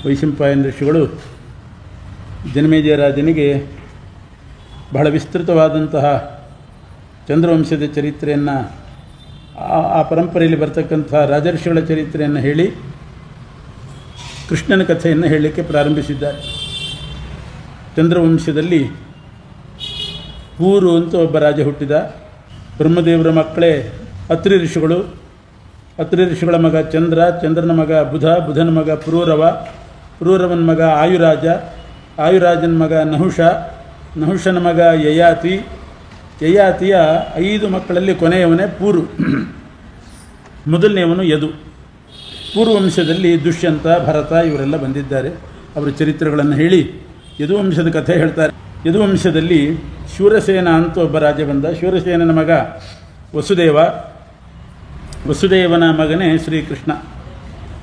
ವೈಶಂಪಾಯನ ಋಷಿಗಳು ಜನಮೇಜಯ ರಾಜನಿಗೆ ಬಹಳ ವಿಸ್ತೃತವಾದಂತಹ ಚಂದ್ರವಂಶದ ಚರಿತ್ರೆಯನ್ನು, ಆ ಪರಂಪರೆಯಲ್ಲಿ ಬರ್ತಕ್ಕಂಥ ರಾಜರ್ಷಿಗಳ ಚರಿತ್ರೆಯನ್ನು ಹೇಳಿ ಕೃಷ್ಣನ ಕಥೆಯನ್ನು ಹೇಳಲಿಕ್ಕೆ ಪ್ರಾರಂಭಿಸಿದ್ದಾರೆ. ಚಂದ್ರವಂಶದಲ್ಲಿ ಪೂರು ಅಂತ ಒಬ್ಬ ರಾಜ ಹುಟ್ಟಿದ. ಬ್ರಹ್ಮದೇವರ ಮಕ್ಕಳೇ ಅತ್ರಿ ಋಷಿಗಳು. ಅತ್ರಿ ಋಷಿಗಳ ಮಗ ಚಂದ್ರ, ಚಂದ್ರನ ಮಗ ಬುಧ, ಬುಧನ ಮಗ ಪುರೂರವ, ಪುರೂರವನ ಮಗ ಆಯುರಾಜ, ಆಯುರಾಜನ ಮಗ ನಹುಷ, ನಹುಷನ ಮಗ ಯಯಾತಿ, ಯಯಾತಿಯ 5 ಮಕ್ಕಳಲ್ಲಿ ಕೊನೆಯವನೇ ಪೂರು, ಮೊದಲನೆಯವನು ಯದು. ಪೂರ್ವವಂಶದಲ್ಲಿ ದುಷ್ಯಂತ, ಭರತ ಇವರೆಲ್ಲ ಬಂದಿದ್ದಾರೆ. ಅವರ ಚರಿತ್ರೆಗಳನ್ನು ಹೇಳಿ ಯದುವಂಶದ ಕಥೆ ಹೇಳ್ತಾರೆ. ಯದುವಂಶದಲ್ಲಿ ಶೂರಸೇನ ಅಂತ ಒಬ್ಬ ರಾಜ ಬಂದ. ಶೂರಸೇನನ ಮಗ ವಸುದೇವ, ವಸುದೇವನ ಮಗನೇ ಶ್ರೀಕೃಷ್ಣ.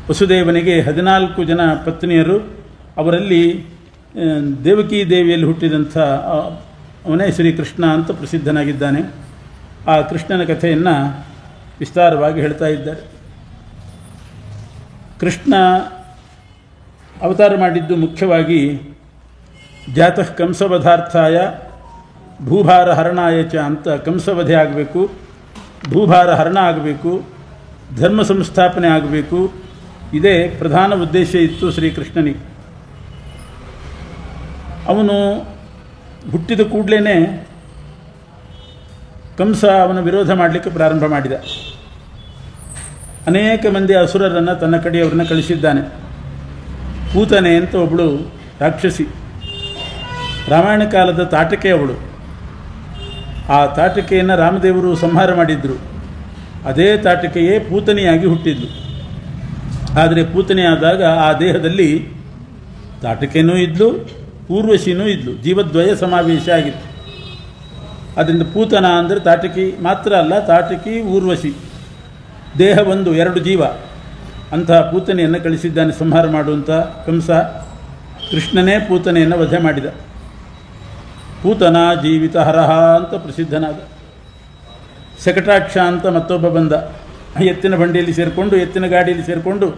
ವಸುದೇವನಿಗೆ 14 ಜನ ಪತ್ನಿಯರು. ಅವರಲ್ಲಿ ದೇವಕೀ ದೇವಿಯಲ್ಲಿ ಹುಟ್ಟಿದಂಥ ಅವನೇ ಶ್ರೀಕೃಷ್ಣ ಅಂತ ಪ್ರಸಿದ್ಧನಾಗಿದ್ದಾನೆ. ಆ ಕೃಷ್ಣನ ಕಥೆಯನ್ನು ವಿಸ್ತಾರವಾಗಿ ಹೇಳ್ತಾ ಇದ್ದಾರೆ. ಕೃಷ್ಣ ಅವತಾರ ಮಾಡಿದ್ದು ಮುಖ್ಯವಾಗಿ ಜಾತಃ ಕಂಸವಧಾರ್ಥಾಯ ಭೂಭಾರ ಹರಣಾಯ ಚ ಅಂತ. ಕಂಸವಧೆ ಆಗಬೇಕು, ಭೂಭಾರ ಹರಣ ಆಗಬೇಕು, ಧರ್ಮ ಸಂಸ್ಥಾಪನೆ ಆಗಬೇಕು. ಇದೇ ಪ್ರಧಾನ ಉದ್ದೇಶ ಇತ್ತು ಶ್ರೀಕೃಷ್ಣನಿಗೆ. ಅವನು ಹುಟ್ಟಿದ ಕೂಡಲೇ ಕಂಸ ಅವನ ವಿರೋಧ ಮಾಡಲಿಕ್ಕೆ ಪ್ರಾರಂಭ ಮಾಡಿದ. ಅನೇಕ ಮಂದಿ ಅಸುರರನ್ನು ತನ್ನ ಕಡೆಯವರನ್ನು ಕಳಿಸಿದ್ದಾನೆ. ಪೂತನೆ ಅಂತ ಒಬ್ಬಳು ರಾಕ್ಷಸಿ, ರಾಮಾಯಣ ಕಾಲದ ತಾಟಕೆ ಅವಳು. ಆ ತಾಟಕೆಯನ್ನು ರಾಮದೇವರು ಸಂಹಾರ ಮಾಡಿದ್ರು. ಅದೇ ತಾಟಕೆಯೇ ಪೂತನೆಯಾಗಿ ಹುಟ್ಟಿದ್ಲು. ಆದರೆ ಪೂತನೆಯಾದಾಗ ಆ ದೇಹದಲ್ಲಿ ತಾಟಕೆನೂ ಇದ್ಲು, ಊರ್ವಶಿನೂ ಇದ್ಲು. ಜೀವದ್ವಯ ಸಮಾವೇಶ ಆಗಿತ್ತು. ಅದರಿಂದ ಪೂತನ ಅಂದರೆ ತಾಟಕಿ ಮಾತ್ರ ಅಲ್ಲ, ತಾಟಕಿ ಊರ್ವಶಿ, ದೇಹ ಒಂದು, 2 ಜೀವ. ಅಂತಹ ಪೂತನೆಯನ್ನು ಕಳಿಸಿದ್ದಾನೆ ಸಂಹಾರ ಮಾಡುವಂಥ ಕಂಸ. ಕೃಷ್ಣನೇ ಪೂತನೆಯನ್ನು ವಧೆ ಮಾಡಿದ. ಪೂತನ ಜೀವಿತ ಹರಹ ಅಂತ ಪ್ರಸಿದ್ಧನಾದ. ಶಕಟಾಕ್ಷ ಅಂತ ಮತ್ತೊಬ್ಬ ಬಂದ. ಎತ್ತಿನ ಬಂಡಿಯಲ್ಲಿ ಸೇರಿಕೊಂಡು, ಎತ್ತಿನ ಗಾಡಿಯಲ್ಲಿ ಸೇರಿಕೊಂಡು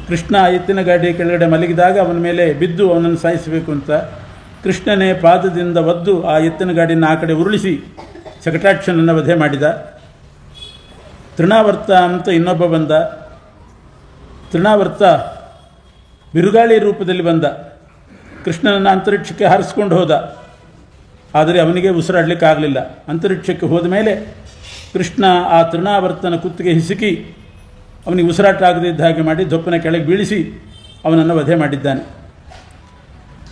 ಕೃಷ್ಣ ಎತ್ತಿನ ಗಾಡಿಯ ಕೆಳಗಡೆ ಮಲಗಿದಾಗ ಅವನ ಮೇಲೆ ಬಿದ್ದು ಅವನನ್ನು ಸಾಯಿಸಬೇಕು ಅಂತ ಕೃಷ್ಣನೇ ಪಾದದಿಂದ ಒದ್ದು ಆ ಎತ್ತಿನ ಗಾಡಿಯನ್ನು ಆ ಕಡೆ ಉರುಳಿಸಿ ಶಕಟಾಕ್ಷನನ್ನು ವಧೆ ಮಾಡಿದ. ತೃಣಾವರ್ತ ಅಂತ ಇನ್ನೊಬ್ಬ ಬಂದ. ತೃಣಾವರ್ತ ಬಿರುಗಾಳಿ ರೂಪದಲ್ಲಿ ಬಂದ. ಕೃಷ್ಣನನ್ನು ಅಂತರಿಕ್ಷಕ್ಕೆ ಹಾರಿಸ್ಕೊಂಡು ಹೋದ. ಆದರೆ ಅವನಿಗೆ ಉಸಿರಾಡಲಿಕ್ಕಾಗಲಿಲ್ಲ. ಅಂತರಿಕ್ಷಕ್ಕೆ ಹೋದ ಮೇಲೆ ಕೃಷ್ಣ ಆ ತೃಣಾವರ್ತನ ಕುತ್ತಿಗೆ ಹಿಸುಕಿ ಅವನಿಗೆ ಉಸಿರಾಟ ಆಗದಿದ್ದ ಹಾಗೆ ಮಾಡಿ ದೊಪ್ಪನ ಕೆಳಗೆ ಬೀಳಿಸಿ ಅವನನ್ನು ವಧೆ ಮಾಡಿದ್ದಾನೆ.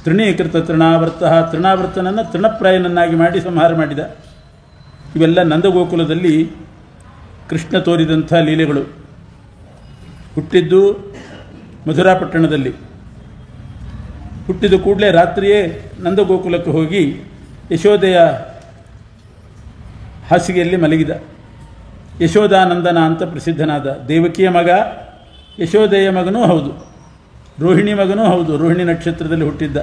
ತೃಣೀಕೃತ ತೃಣಾವರ್ತ, ತೃಣಾವರ್ತನನ್ನು ತೃಣಪ್ರಾಯನನ್ನಾಗಿ ಮಾಡಿ ಸಂಹಾರ ಮಾಡಿದ. ಇವೆಲ್ಲ ನಂದಗೋಕುಲದಲ್ಲಿ ಕೃಷ್ಣ ತೋರಿದಂಥ ಲೀಲೆಗಳು. ಹುಟ್ಟಿದ್ದು ಮಧುರಾಪಟ್ಟಣದಲ್ಲಿ. ಹುಟ್ಟಿದ ಕೂಡಲೇ ರಾತ್ರಿಯೇ ನಂದಗೋಕುಲಕ್ಕೆ ಹೋಗಿ ಯಶೋದೆಯ ಹಾಸಿಗೆಯಲ್ಲಿ ಮಲಗಿದ. ಯಶೋದಾನಂದನ ಅಂತ ಪ್ರಸಿದ್ಧನಾದ. ದೇವಕಿಯ ಮಗ, ಯಶೋದೆಯ ಮಗನೂ ಹೌದು, ರೋಹಿಣಿ ಮಗನೂ ಹೌದು. ರೋಹಿಣಿ ನಕ್ಷತ್ರದಲ್ಲಿ ಹುಟ್ಟಿದ್ದ.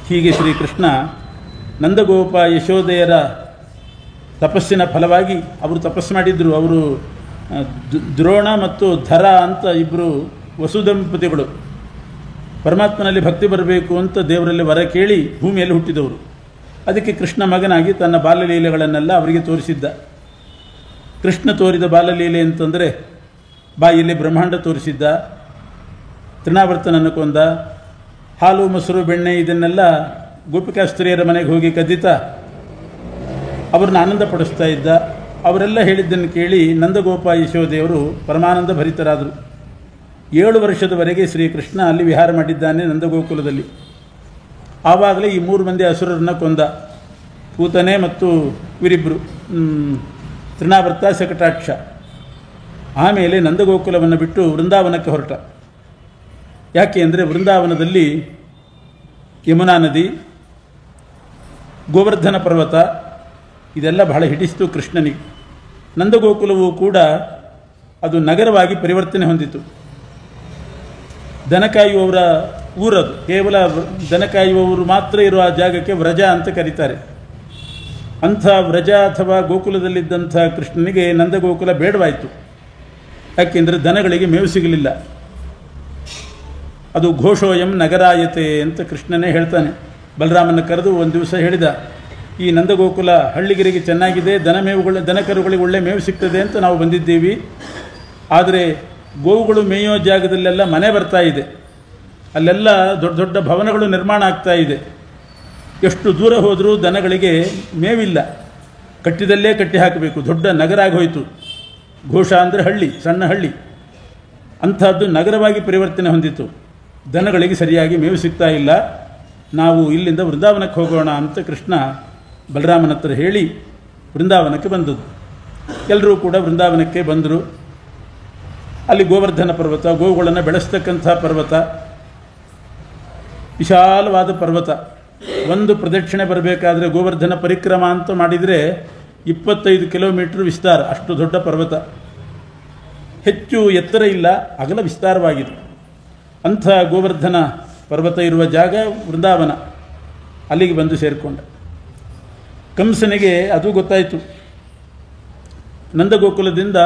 ಹೀಗೆ ಶ್ರೀಕೃಷ್ಣ ನಂದಗೋಪ ಯಶೋದೆಯರ ತಪಸ್ಸಿನ ಫಲವಾಗಿ ಅವರು ತಪಸ್ಸು ಮಾಡಿದ್ರು. ಅವರು ದ್ರೋಣ ಮತ್ತು ಧರ ಅಂತ ಇಬ್ಬರು ವಸುದಂಪತಿಗಳು ಪರಮಾತ್ಮನಲ್ಲಿ ಭಕ್ತಿ ಬರಬೇಕು ಅಂತ ದೇವರಲ್ಲಿ ವರ ಕೇಳಿ ಭೂಮಿಯಲ್ಲಿ ಹುಟ್ಟಿದವರು. ಅದಕ್ಕೆ ಕೃಷ್ಣ ಮಗನಾಗಿ ತನ್ನ ಬಾಲಲೀಲೆಗಳನ್ನೆಲ್ಲ ಅವರಿಗೆ ತೋರಿಸಿದ್ದ. ಕೃಷ್ಣ ತೋರಿದ ಬಾಲಲೀಲೆ ಅಂತಂದರೆ ಬಾಯಲ್ಲಿ ಬ್ರಹ್ಮಾಂಡ ತೋರಿಸಿದ್ದ, ತೃಣಾವರ್ತನನ್ನು ಕೊಂದ, ಹಾಲು ಮೊಸರು ಬೆಣ್ಣೆ ಇದನ್ನೆಲ್ಲ ಗೋಪಿಕಾಸ್ತ್ರೀಯರ ಮನೆಗೆ ಹೋಗಿ ಕದ್ದಿತ ಅವ್ರನ್ನ ಆನಂದ ಪಡಿಸ್ತಾ ಇದ್ದ. ಅವರೆಲ್ಲ ಹೇಳಿದ್ದನ್ನು ಕೇಳಿ ನಂದಗೋಪ ಯಶೋದೆಯವರು ಪರಮಾನಂದ ಭರಿತರಾದರು. 7 ವರ್ಷದವರೆಗೆ ಶ್ರೀಕೃಷ್ಣ ಅಲ್ಲಿ ವಿಹಾರ ಮಾಡಿದ್ದಾನೆ ನಂದಗೋಕುಲದಲ್ಲಿ. ಆವಾಗಲೇ ಈ 3 ಮಂದಿ ಅಸುರರನ್ನು ಕೊಂದ. ಪೂತನೆ ಮತ್ತು ಇವರಿಬ್ಬರು, ತೃಣಾವರ್ತ, ಶಕಟಾಕ್ಷ. ಆಮೇಲೆ ನಂದಗೋಕುಲವನ್ನು ಬಿಟ್ಟು ವೃಂದಾವನಕ್ಕೆ ಹೊರಟ. ಯಾಕೆ ಅಂದರೆ ವೃಂದಾವನದಲ್ಲಿ ಯಮುನಾ ನದಿ, ಗೋವರ್ಧನ ಪರ್ವತ ಇದೆಲ್ಲ ಬಹಳ ಹಿಡಿಸಿತು ಕೃಷ್ಣನಿಗೆ. ನಂದಗೋಕುಲವೂ ಕೂಡ ಅದು ನಗರವಾಗಿ ಪರಿವರ್ತನೆ ಹೊಂದಿತು. ದನ ಕಾಯುವವರ ಊರದು. ಕೇವಲ ದನ ಕಾಯುವವರು ಮಾತ್ರ ಇರುವ ಆ ಜಾಗಕ್ಕೆ ವ್ರಜ ಅಂತ ಕರೀತಾರೆ. ಅಂಥ ವ್ರಜ ಅಥವಾ ಗೋಕುಲದಲ್ಲಿದ್ದಂಥ ಕೃಷ್ಣನಿಗೆ ನಂದಗೋಕುಲ ಬೇಡವಾಯಿತು. ಯಾಕೆಂದರೆ ದನಗಳಿಗೆ ಮೇವು ಸಿಗಲಿಲ್ಲ. ಅದು ಘೋಷೋಯಂ ನಗರಾಯತೆ ಅಂತ ಕೃಷ್ಣನೇ ಹೇಳ್ತಾನೆ. ಬಲರಾಮನ ಕರೆದು ಒಂದು ದಿವಸ ಹೇಳಿದ, ಈ ನಂದಗೋಕುಲ ಹಳ್ಳಿಗಿರಿಗೆ ಚೆನ್ನಾಗಿದೆ, ದನಕರುಗಳಿಗೆ ಒಳ್ಳೆ ಮೇವು ಸಿಗ್ತದೆ ಅಂತ ನಾವು ಬಂದಿದ್ದೀವಿ. ಆದರೆ ಗೋವುಗಳು ಮೇಯೋ ಜಾಗದಲ್ಲೆಲ್ಲ ಮನೆ ಬರ್ತಾ ಇದೆ, ಅಲ್ಲೆಲ್ಲ ದೊಡ್ಡ ದೊಡ್ಡ ಭವನಗಳು ನಿರ್ಮಾಣ ಆಗ್ತಾ ಇದೆ. ಎಷ್ಟು ದೂರ ಹೋದರೂ ದನಗಳಿಗೆ ಮೇವಿಲ್ಲ, ಕಟ್ಟಿದಲ್ಲೇ ಕಟ್ಟಿ ಹಾಕಬೇಕು. ದೊಡ್ಡ ನಗರ ಆಗೋಯಿತು. ಘೋಷ ಅಂದರೆ ಹಳ್ಳಿ, ಸಣ್ಣ ಹಳ್ಳಿ. ಅಂಥದ್ದು ನಗರವಾಗಿ ಪರಿವರ್ತನೆ ಹೊಂದಿತು. ದನಗಳಿಗೆ ಸರಿಯಾಗಿ ಮೇವು ಸಿಗ್ತಾ ಇಲ್ಲ, ನಾವು ಇಲ್ಲಿಂದ ವೃಂದಾವನಕ್ಕೆ ಹೋಗೋಣ ಅಂತ ಕೃಷ್ಣ ಬಲರಾಮನ ಹತ್ರ ಹೇಳಿ ವೃಂದಾವನಕ್ಕೆ ಬಂದದ್ದು. ಎಲ್ಲರೂ ಕೂಡ ವೃಂದಾವನಕ್ಕೆ ಬಂದರು. ಅಲ್ಲಿ ಗೋವರ್ಧನ ಪರ್ವತ, ಗೋವುಗಳನ್ನು ಬೆಳೆಸ್ತಕ್ಕಂಥ ಪರ್ವತ, ವಿಶಾಲವಾದ ಪರ್ವತ. ಒಂದು ಪ್ರದಕ್ಷಿಣೆ ಬರಬೇಕಾದ್ರೆ ಗೋವರ್ಧನ ಪರಿಕ್ರಮ ಅಂತ ಮಾಡಿದರೆ 25 ಕಿಲೋಮೀಟರ್ ವಿಸ್ತಾರ, ಅಷ್ಟು ದೊಡ್ಡ ಪರ್ವತ. ಹೆಚ್ಚು ಎತ್ತರ ಇಲ್ಲ, ಅಗಲ ವಿಸ್ತಾರವಾಗಿದೆ. ಅಂಥ ಗೋವರ್ಧನ ಪರ್ವತ ಇರುವ ಜಾಗ ವೃಂದಾವನ. ಅಲ್ಲಿಗೆ ಬಂದು ಸೇರಿಕೊಂಡ. ಕಂಸನಿಗೆ ಅದು ಗೊತ್ತಾಯಿತು. ನಂದಗೋಕುಲದಿಂದ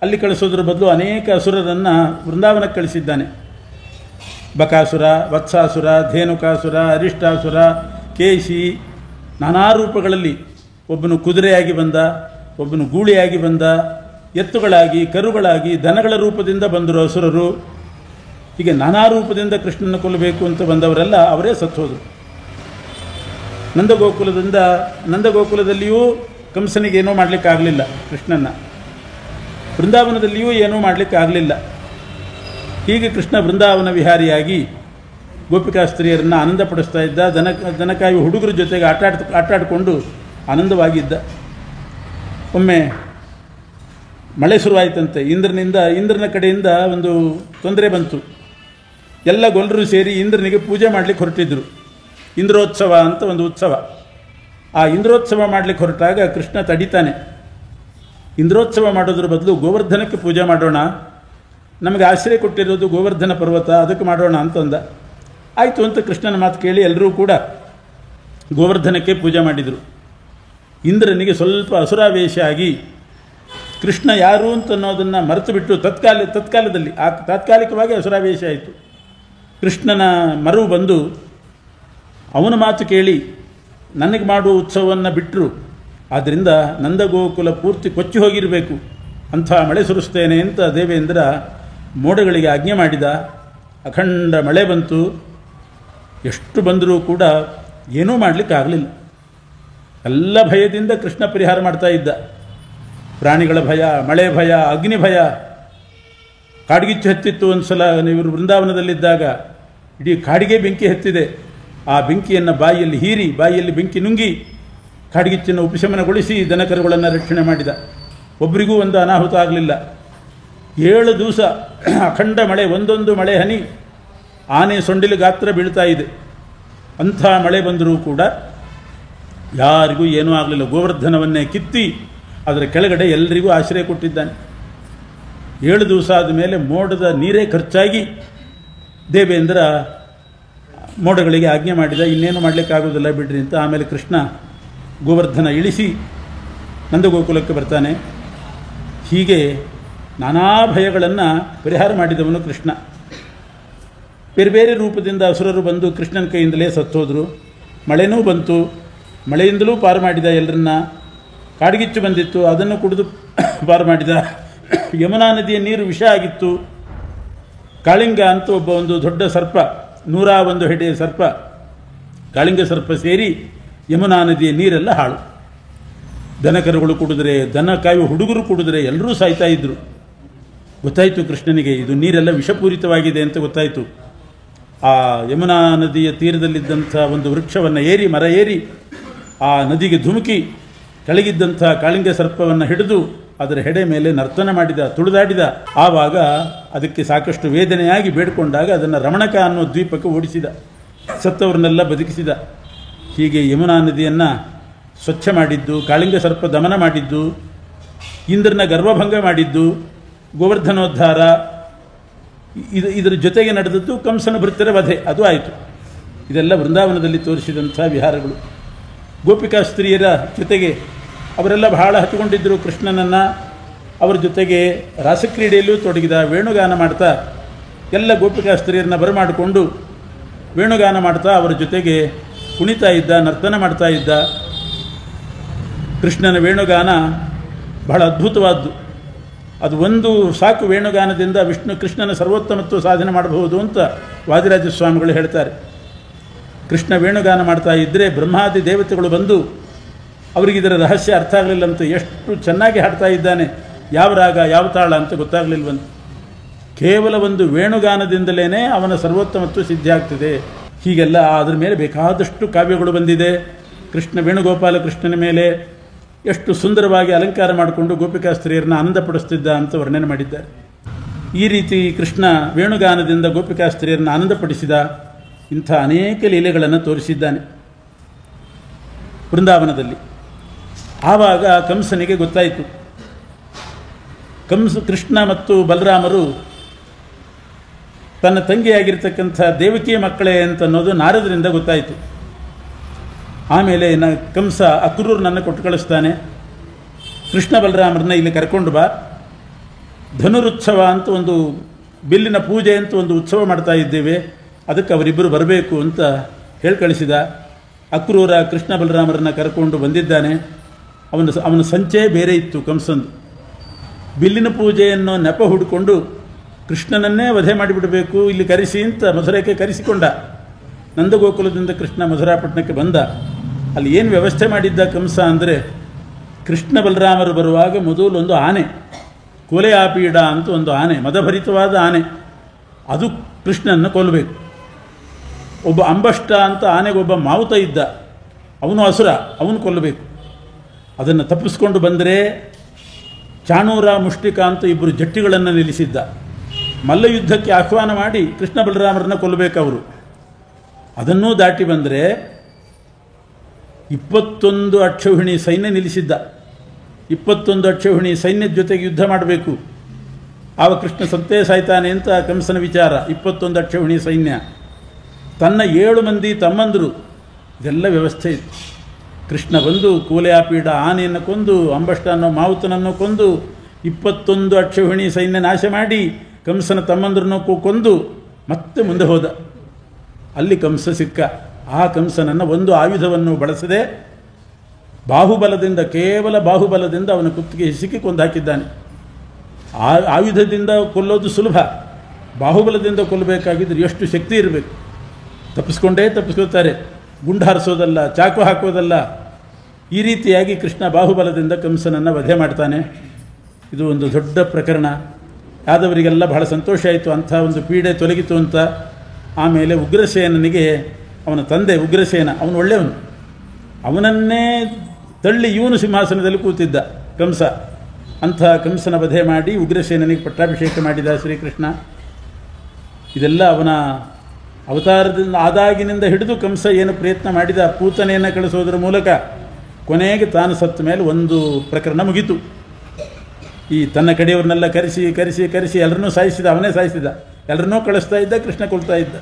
ಅಲ್ಲಿ ಕಳಿಸೋದ್ರ ಬದಲು ಅನೇಕ ಅಸುರರನ್ನು ವೃಂದಾವನಕ್ಕೆ ಕಳಿಸಿದ್ದಾನೆ. ಬಕಾಸುರ, ವತ್ಸಾಸುರ, ಧೇನುಕಾಸುರ, ಅರಿಷ್ಟಾಸುರ, ಕೇಶಿ, ನಾನಾ ರೂಪಗಳಲ್ಲಿ. ಒಬ್ಬನು ಕುದುರೆಯಾಗಿ ಬಂದ, ಒಬ್ಬನು ಗೂಳಿಯಾಗಿ ಬಂದ, ಎತ್ತುಗಳಾಗಿ, ಕರುಗಳಾಗಿ, ದನಗಳ ರೂಪದಿಂದ ಬಂದರು ಅಸುರರು. ಹೀಗೆ ನಾನಾ ರೂಪದಿಂದ ಕೃಷ್ಣನ ಕೊಲ್ಲಬೇಕು ಅಂತ ಬಂದವರೆಲ್ಲ ಅವರೇ ಸತ್ತೋದರು. ನಂದಗೋಕುಲದಲ್ಲಿಯೂ ಕಂಸನಿಗೆ ಏನೂ ಮಾಡಲಿಕ್ಕಾಗಲಿಲ್ಲ ಕೃಷ್ಣನ. ವೃಂದಾವನದಲ್ಲಿಯೂ ಏನೂ ಮಾಡಲಿಕ್ಕಾಗಲಿಲ್ಲ. ಹೀಗೆ ಕೃಷ್ಣ ವೃಂದಾವನ ವಿಹಾರಿಯಾಗಿ ಗೋಪಿಕಾಸ್ತ್ರೀಯರನ್ನು ಆನಂದಪಡಿಸ್ತಾ ಇದ್ದ. ದನಕಾಯಿ ಹುಡುಗರ ಜೊತೆಗೆ ಆಟಾಡಿಕೊಂಡು ಆನಂದವಾಗಿದ್ದ. ಒಮ್ಮೆ ಮಳೆ ಶುರುವಾಯಿತಂತೆ. ಇಂದ್ರನ ಕಡೆಯಿಂದ ಒಂದು ತೊಂದರೆ ಬಂತು. ಎಲ್ಲ ಗೊಲ್ಲರು ಸೇರಿ ಇಂದ್ರನಿಗೆ ಪೂಜೆ ಮಾಡಲಿಕ್ಕೆ ಹೊರಟಿದ್ರು. ಇಂದ್ರೋತ್ಸವ ಅಂತ ಒಂದು ಉತ್ಸವ. ಆ ಇಂದ್ರೋತ್ಸವ ಮಾಡಲಿಕ್ಕೆ ಹೊರಟಾಗ ಕೃಷ್ಣ ತಡಿತಾನೆ. ಇಂದ್ರೋತ್ಸವ ಮಾಡೋದ್ರ ಬದಲು ಗೋವರ್ಧನಕ್ಕೆ ಪೂಜೆ ಮಾಡೋಣ, ನಮಗೆ ಆಶ್ರಯ ಕೊಟ್ಟಿರೋದು ಗೋವರ್ಧನ ಪರ್ವತ, ಅದಕ್ಕೆ ಮಾಡೋಣ ಅಂತಂದ. ಆಯಿತು ಅಂತ ಕೃಷ್ಣನ ಮಾತು ಕೇಳಿ ಎಲ್ಲರೂ ಕೂಡ ಗೋವರ್ಧನಕ್ಕೆ ಪೂಜೆ ಮಾಡಿದರು. ಇಂದ್ರನಿಗೆ ಸ್ವಲ್ಪ ಅಸುರಾವೇಶ ಆಗಿ ಕೃಷ್ಣ ಯಾರು ಅಂತ ಅನ್ನೋದನ್ನು ಮರೆತು ಬಿಟ್ಟು ತತ್ಕಾಲದಲ್ಲಿ ತಾತ್ಕಾಲಿಕವಾಗಿ ಅಸುರಾವೇಶ ಆಯಿತು. ಕೃಷ್ಣನ ಮರು ಬಂದು ಅವನ ಮಾತು ಕೇಳಿ ನನಗೆ ಮಾಡುವ ಉತ್ಸವವನ್ನು ಬಿಟ್ಟರು. ಆದ್ದರಿಂದ ನಂದಗೋಕುಲ ಪೂರ್ತಿ ಕೊಚ್ಚಿ ಹೋಗಿರಬೇಕು, ಅಂಥ ಮಳೆ ಸುರಿಸ್ತೇನೆ ಅಂತ ದೇವೇಂದ್ರ ಮೋಡಗಳಿಗೆ ಆಜ್ಞೆ ಮಾಡಿದ. ಅಖಂಡ ಮಳೆ ಬಂತು. ಎಷ್ಟು ಬಂದರೂ ಕೂಡ ಏನೂ ಮಾಡಲಿಕ್ಕಾಗಲಿಲ್ಲ. ಎಲ್ಲ ಭಯದಿಂದ ಕೃಷ್ಣ ಪರಿಹಾರ ಮಾಡ್ತಾ ಇದ್ದ. ಪ್ರಾಣಿಗಳ ಭಯ, ಮಳೆ ಭಯ, ಅಗ್ನಿ ಭಯ. ಕಾಡ್ಗಿಚ್ಚು ಹತ್ತಿತ್ತು. ಒಂದು ಸಲ ಇವರು ವೃಂದಾವನದಲ್ಲಿದ್ದಾಗ ಇಡೀ ಕಾಡಿಗೆ ಬೆಂಕಿ ಹತ್ತಿದೆ. ಆ ಬೆಂಕಿಯನ್ನು ಬಾಯಿಯಲ್ಲಿ ಹೀರಿ, ಬಾಯಿಯಲ್ಲಿ ಬೆಂಕಿ ನುಂಗಿ ಕಾಡ್ಗಿಚ್ಚನ್ನು ಉಪಶಮನಗೊಳಿಸಿ ದನಕರುಗಳನ್ನು ರಕ್ಷಣೆ ಮಾಡಿದ. ಒಬ್ಬರಿಗೂ ಒಂದು ಅನಾಹುತ ಆಗಲಿಲ್ಲ. 7 ದಿವಸ ಅಖಂಡ ಮಳೆ, ಒಂದೊಂದು ಮಳೆ ಹನಿ ಆನೆ ಸೊಂಡಿಲು ಗಾತ್ರ ಬೀಳ್ತಾ ಇದೆ. ಅಂಥ ಮಳೆ ಬಂದರೂ ಕೂಡ ಯಾರಿಗೂ ಏನೂ ಆಗಲಿಲ್ಲ. ಗೋವರ್ಧನವನ್ನೇ ಕಿತ್ತಿ ಅದರ ಕೆಳಗಡೆ ಎಲ್ಲರಿಗೂ ಆಶ್ರಯ ಕೊಟ್ಟಿದ್ದಾನೆ. 7 ದಿವಸ ಆದಮೇಲೆ ಮೋಡದ ನೀರೇ ಖರ್ಚಾಗಿ ದೇವೇಂದ್ರ ಮೋಡಗಳಿಗೆ ಆಜ್ಞೆ ಮಾಡಿದ, ಇನ್ನೇನು ಮಾಡಲಿಕ್ಕಾಗೋದಿಲ್ಲ ಬಿಡ್ರಿ ಅಂತ. ಆಮೇಲೆ ಕೃಷ್ಣ ಗೋವರ್ಧನ ಇಳಿಸಿ ನಂದಗೋಕುಲಕ್ಕೆ ಬರ್ತಾನೆ. ಹೀಗೆ ನಾನಾ ಭಯಗಳನ್ನು ಪರಿಹಾರ ಮಾಡಿದವನು ಕೃಷ್ಣ. ಬೇರೆ ಬೇರೆ ರೂಪದಿಂದ ಅಸುರರು ಬಂದು ಕೃಷ್ಣನ ಕೈಯಿಂದಲೇ ಸತ್ತೋದ್ರು. ಮಳೆನೂ ಬಂತು, ಮಳೆಯಿಂದಲೂ ಪಾರು ಮಾಡಿದ ಎಲ್ಲರನ್ನ. ಕಾಡ್ಗಿಚ್ಚು ಬಂದಿತ್ತು, ಅದನ್ನು ಕುಡಿದು ಪಾರು ಮಾಡಿದ. ಯಮುನಾ ನದಿಯ ನೀರು ವಿಷ ಆಗಿತ್ತು. ಕಾಳಿಂಗ ಅಂತ ಒಂದು ದೊಡ್ಡ ಸರ್ಪ, 101 ಹೆಡೆಯ ಸರ್ಪ, ಕಾಳಿಂಗ ಸರ್ಪ ಸೇರಿ ಯಮುನಾ ನದಿಯ ನೀರೆಲ್ಲ ಹಾಳು. ದನಕರುಗಳು ಕುಡಿದ್ರೆ, ದನ ಕಾಯುವ ಹುಡುಗರು ಕುಡಿದ್ರೆ ಎಲ್ಲರೂ ಸಾಯ್ತಾ ಇದ್ರು. ಗೊತ್ತಾಯಿತು ಕೃಷ್ಣನಿಗೆ ಇದು ನೀರೆಲ್ಲ ವಿಷಪೂರಿತವಾಗಿದೆ ಅಂತ ಗೊತ್ತಾಯಿತು. ಆ ಯಮುನಾ ನದಿಯ ತೀರದಲ್ಲಿದ್ದಂಥ ಒಂದು ವೃಕ್ಷವನ್ನು ಮರ ಏರಿ ಆ ನದಿಗೆ ಧುಮುಕಿ ಕೆಳಗಿದ್ದಂಥ ಕಾಳಿಂಗ ಸರ್ಪವನ್ನು ಹಿಡಿದು ಅದರ ಹೆಡೆ ಮೇಲೆ ನರ್ತನ ಮಾಡಿದ, ತುಳಿದಾಡಿದ. ಆವಾಗ ಅದಕ್ಕೆ ಸಾಕಷ್ಟು ವೇದನೆಯಾಗಿ ಬೇಡಿಕೊಂಡಾಗ ಅದನ್ನು ರಮಣಕ ಅನ್ನೋ ದ್ವೀಪಕ್ಕೆ ಓಡಿಸಿದ, ಸತ್ತವರನ್ನೆಲ್ಲ ಬದುಕಿಸಿದ. ಹೀಗೆ ಯಮುನಾ ನದಿಯನ್ನು ಸ್ವಚ್ಛ ಮಾಡಿದ್ದು, ಕಾಳಿಂಗ ಸರ್ಪ ದಮನ ಮಾಡಿದ್ದು, ಇಂದ್ರನ ಗರ್ವಭಂಗ ಮಾಡಿದ್ದು, ಗೋವರ್ಧನೋದ್ಧಾರ, ಇದರ ಜೊತೆಗೆ ನಡೆದದ್ದು ಕಂಸನ ಭೃತ್ಯರ ವಧೆ, ಅದು ಆಯಿತು. ಇದೆಲ್ಲ ವೃಂದಾವನದಲ್ಲಿ ತೋರಿಸಿದಂಥ ವಿಹಾರಗಳು. ಗೋಪಿಕಾಸ್ತ್ರೀಯರ ಜೊತೆಗೆ ಅವರೆಲ್ಲ ಬಹಳ ಹತ್ತುಕೊಂಡಿದ್ದರು ಕೃಷ್ಣನನ್ನು. ಅವರ ಜೊತೆಗೆ ರಾಸಕ್ರೀಡೆಯಲ್ಲೂ ತೊಡಗಿದ, ವೇಣುಗಾನ ಮಾಡ್ತಾ ಎಲ್ಲ ಗೋಪಿಕಾಸ್ತ್ರೀಯರನ್ನ ಬರಮಾಡಿಕೊಂಡು ವೇಣುಗಾನ ಮಾಡ್ತಾ ಅವರ ಜೊತೆಗೆ ಕುಣಿತಾ ಇದ್ದ, ನರ್ತನ ಮಾಡ್ತಾ ಇದ್ದ. ಕೃಷ್ಣನ ವೇಣುಗಾನ ಬಹಳ ಅದ್ಭುತವಾದ್ದು. ಅದು ಒಂದು ಸಾಕು, ವೇಣುಗಾನದಿಂದ ಕೃಷ್ಣನ ಸರ್ವೋತ್ತಮತ್ವ ಸಾಧನೆ ಮಾಡಬಹುದು ಅಂತ ವಾದಿರಾಜ ಸ್ವಾಮಿಗಳು ಹೇಳ್ತಾರೆ. ಕೃಷ್ಣ ವೇಣುಗಾನ ಮಾಡ್ತಾ ಇದ್ದರೆ ಬ್ರಹ್ಮಾದಿ ದೇವತೆಗಳು ಬಂದು ಅವರಿಗೆ ಇದರ ರಹಸ್ಯ ಅರ್ಥ ಆಗಲಿಲ್ಲಂತ, ಎಷ್ಟು ಚೆನ್ನಾಗಿ ಹಾಡ್ತಾ ಇದ್ದಾನೆ, ಯಾವ ರಾಗ ಯಾವ ತಾಳ ಅಂತ ಗೊತ್ತಾಗಲಿಲ್ವಂತ. ಕೇವಲ ಒಂದು ವೇಣುಗಾನದಿಂದಲೇ ಅವನ ಸರ್ವೋತ್ತಮತ್ವ ಸಿದ್ಧಿ ಆಗ್ತದೆ. ಹೀಗೆಲ್ಲ ಅದರ ಮೇಲೆ ಬೇಕಾದಷ್ಟು ಕಾವ್ಯಗಳು ಬಂದಿದೆ. ಕೃಷ್ಣ ವೇಣುಗೋಪಾಲ ಕೃಷ್ಣನ ಮೇಲೆ ಎಷ್ಟು ಸುಂದರವಾಗಿ ಅಲಂಕಾರ ಮಾಡಿಕೊಂಡು ಗೋಪಿಕಾಸ್ತ್ರೀಯರನ್ನ ಆನಂದಪಡಿಸ್ತಿದ್ದ ಅಂತ ವರ್ಣನೆ ಮಾಡಿದ್ದಾರೆ. ಈ ರೀತಿ ಕೃಷ್ಣ ವೇಣುಗಾನದಿಂದ ಗೋಪಿಕಾಸ್ತ್ರೀಯರನ್ನ ಆನಂದಪಡಿಸಿದ. ಇಂಥ ಅನೇಕ ಲೀಲೆಗಳನ್ನು ತೋರಿಸಿದ್ದಾನೆ ವೃಂದಾವನದಲ್ಲಿ. ಆವಾಗ ಕಂಸನಿಗೆ ಗೊತ್ತಾಯಿತು, ಕೃಷ್ಣ ಮತ್ತು ಬಲರಾಮರು ತನ್ನ ತಂಗಿಯಾಗಿರ್ತಕ್ಕಂಥ ದೇವಕಿಯ ಮಕ್ಕಳೇ ಅಂತನ್ನೋದು ನಾರದರಿಂದ ಗೊತ್ತಾಯಿತು. ಆಮೇಲೆ ಕಂಸ ಅಕ್ರೂರನನ್ನು ಕೊಟ್ಟು ಕಳಿಸ್ತಾನೆ, ಕೃಷ್ಣ ಬಲರಾಮರನ್ನ ಇಲ್ಲಿ ಕರ್ಕೊಂಡು ಬಾ, ಧನುರುತ್ಸವ ಅಂತ ಒಂದು ಬಿಲ್ಲಿನ ಪೂಜೆ ಅಂತ ಒಂದು ಉತ್ಸವ ಮಾಡ್ತಾ ಇದ್ದೇವೆ, ಅದಕ್ಕೆ ಅವರಿಬ್ಬರು ಬರಬೇಕು ಅಂತ ಹೇಳಿ ಕಳಿಸಿದ. ಅಕ್ರೂರ ಕೃಷ್ಣ ಬಲರಾಮರನ್ನ ಕರ್ಕೊಂಡು ಬಂದಿದ್ದಾನೆ. ಅವನ ಸಂಚೆ ಬೇರೆ ಇತ್ತು ಕಂಸಂದು. ಬಿಲ್ಲಿನ ಪೂಜೆಯನ್ನು ನೆಪ ಹುಡ್ಕೊಂಡು ಕೃಷ್ಣನನ್ನೇ ವಧೆ ಮಾಡಿಬಿಡಬೇಕು, ಇಲ್ಲಿ ಕರೆಸಿ ಅಂತ ಮಧುರಕ್ಕೆ ಕರೆಸಿಕೊಂಡ. ನಂದಗೋಕುಲದಿಂದ ಕೃಷ್ಣ ಮಧುರಾಪಟ್ಟಣಕ್ಕೆ ಬಂದ. ಅಲ್ಲಿ ಏನು ವ್ಯವಸ್ಥೆ ಮಾಡಿದ್ದ ಕಂಸ ಅಂದರೆ, ಕೃಷ್ಣ ಬಲರಾಮರು ಬರುವಾಗ ಮೊದಲು ಒಂದು ಆನೆ, ಕೋಲೆಯಾಪೀಡ ಅಂತ ಒಂದು ಆನೆ, ಮದಭರಿತವಾದ ಆನೆ, ಅದು ಕೃಷ್ಣನ್ನು ಕೊಲ್ಲಬೇಕು. ಒಬ್ಬ ಅಂಬಷ್ಟ ಅಂತ ಆನೆಗೊಬ್ಬ ಮಾವುತ ಇದ್ದ, ಅವನು ಅಸುರ, ಅವನು ಕೊಲ್ಲಬೇಕು. ಅದನ್ನು ತಪ್ಪಿಸ್ಕೊಂಡು ಬಂದರೆ ಚಾಣೂರ ಮುಷ್ಟಿಕ ಅಂತ ಇಬ್ಬರು ಜಟ್ಟಿಗಳನ್ನು ನಿಲ್ಲಿಸಿದ್ದ. ಮಲ್ಲಯುದ್ಧಕ್ಕೆ ಆಹ್ವಾನ ಮಾಡಿ ಕೃಷ್ಣ ಬಲರಾಮರನ್ನ ಕೊಲ್ಲಬೇಕು ಅವರು. ಅದನ್ನೂ ದಾಟಿ ಬಂದರೆ 21 ಅಕ್ಷೌಹಿಣಿ ಸೈನ್ಯ ನಿಲ್ಲಿಸಿದ್ದ. 21 ಅಕ್ಷೌಹಿಣಿ ಸೈನ್ಯದ ಜೊತೆಗೆ ಯುದ್ಧ ಮಾಡಬೇಕು. ಆವ ಕೃಷ್ಣ ಸತ್ತೇ ಸಾಯ್ತಾನೆ ಅಂತ ಕಂಸನ ವಿಚಾರ. 21 ಅಕ್ಷೌಹಿಣಿ ಸೈನ್ಯ, ತನ್ನ 7 ಮಂದಿ ತಮ್ಮಂದರು, ಇದೆಲ್ಲ ವ್ಯವಸ್ಥೆ ಇತ್ತು. ಕೃಷ್ಣ ಬಂದು ಕೂಲೆಯಾಪೀಡ ಆನೆಯನ್ನು ಕೊಂದು, ಅಂಬಷ್ಟ ಅನ್ನೋ ಮಾವುತನನ್ನು ಕೊಂದು, 21 ಅಕ್ಷೌಹಿಣಿ ಸೈನ್ಯ ನಾಶ ಮಾಡಿ, ಕಂಸನ ತಮ್ಮಂದ್ರನ್ನು ಕೊಂದು ಮತ್ತೆ ಮುಂದೆ ಹೋದ. ಅಲ್ಲಿ ಕಂಸ ಸಿಕ್ಕ. ಆ ಕಂಸನನ್ನು ಒಂದು ಆಯುಧವನ್ನು ಬಳಸದೆ ಬಾಹುಬಲದಿಂದ, ಕೇವಲ ಬಾಹುಬಲದಿಂದ ಅವನ ಕುತ್ತಿಗೆ ಹಿಸುಕಿ ಕೊಂದು ಹಾಕಿದ್ದಾನೆ. ಆ ಆಯುಧದಿಂದ ಕೊಲ್ಲೋದು ಸುಲಭ, ಬಾಹುಬಲದಿಂದ ಕೊಲ್ಲಬೇಕಾಗಿದ್ದರೆ ಎಷ್ಟು ಶಕ್ತಿ ಇರಬೇಕು. ತಪ್ಪಿಸ್ಕೊಳ್ತಾರೆ, ಗುಂಡು ಹಾರಿಸೋದಲ್ಲ, ಚಾಕು ಹಾಕೋದಲ್ಲ. ಈ ರೀತಿಯಾಗಿ ಕೃಷ್ಣ ಬಾಹುಬಲದಿಂದ ಕಂಸನನ್ನು ವಧೆ ಮಾಡ್ತಾನೆ. ಇದು ಒಂದು ದೊಡ್ಡ ಪ್ರಕರಣ. ಯಾದವರಿಗೆಲ್ಲ ಬಹಳ ಸಂತೋಷ ಆಯಿತು, ಅಂಥ ಒಂದು ಪೀಡೆ ತೊಲಗಿತು ಅಂತ. ಆಮೇಲೆ ಉಗ್ರಸೇನನಿಗೆ ಅವನ ತಂದೆ ಉಗ್ರಸೇನ, ಅವನು ಒಳ್ಳೆಯವನು, ಅವನನ್ನೇ ತಳ್ಳಿ ಇವನು ಸಿಂಹಾಸನದಲ್ಲಿ ಕೂತಿದ್ದ ಕಂಸ. ಅಂಥ ಕಂಸನ ವಧೆ ಮಾಡಿ ಉಗ್ರಸೇನನಿಗೆ ಪಟ್ಟಾಭಿಷೇಕ ಮಾಡಿದ ಶ್ರೀಕೃಷ್ಣ. ಇದೆಲ್ಲ ಅವನ ಅವತಾರದಿಂದ ಆದಾಗಿನಿಂದ ಹಿಡಿದು ಕಂಸ ಏನು ಪ್ರಯತ್ನ ಮಾಡಿದ ಪೂತನೆಯನ್ನು ಕಳಿಸೋದ್ರ ಮೂಲಕ ಕೊನೆಗೆ ತಾನು ಸತ್ತ ಮೇಲೆ ಒಂದು ಪ್ರಕರಣ ಮುಗೀತು. ಈ ತನ್ನ ಕಡೆಯವ್ರನ್ನೆಲ್ಲ ಕರೆಸಿ ಎಲ್ಲರನ್ನೂ ಸಾಯಿಸಿದ, ಅವನೇ ಸಾಯಿಸಿದ. ಎಲ್ಲರನ್ನೂ ಕಳಿಸ್ತಾ ಇದ್ದ, ಕೃಷ್ಣ ಕೊಲ್ತಾ ಇದ್ದ.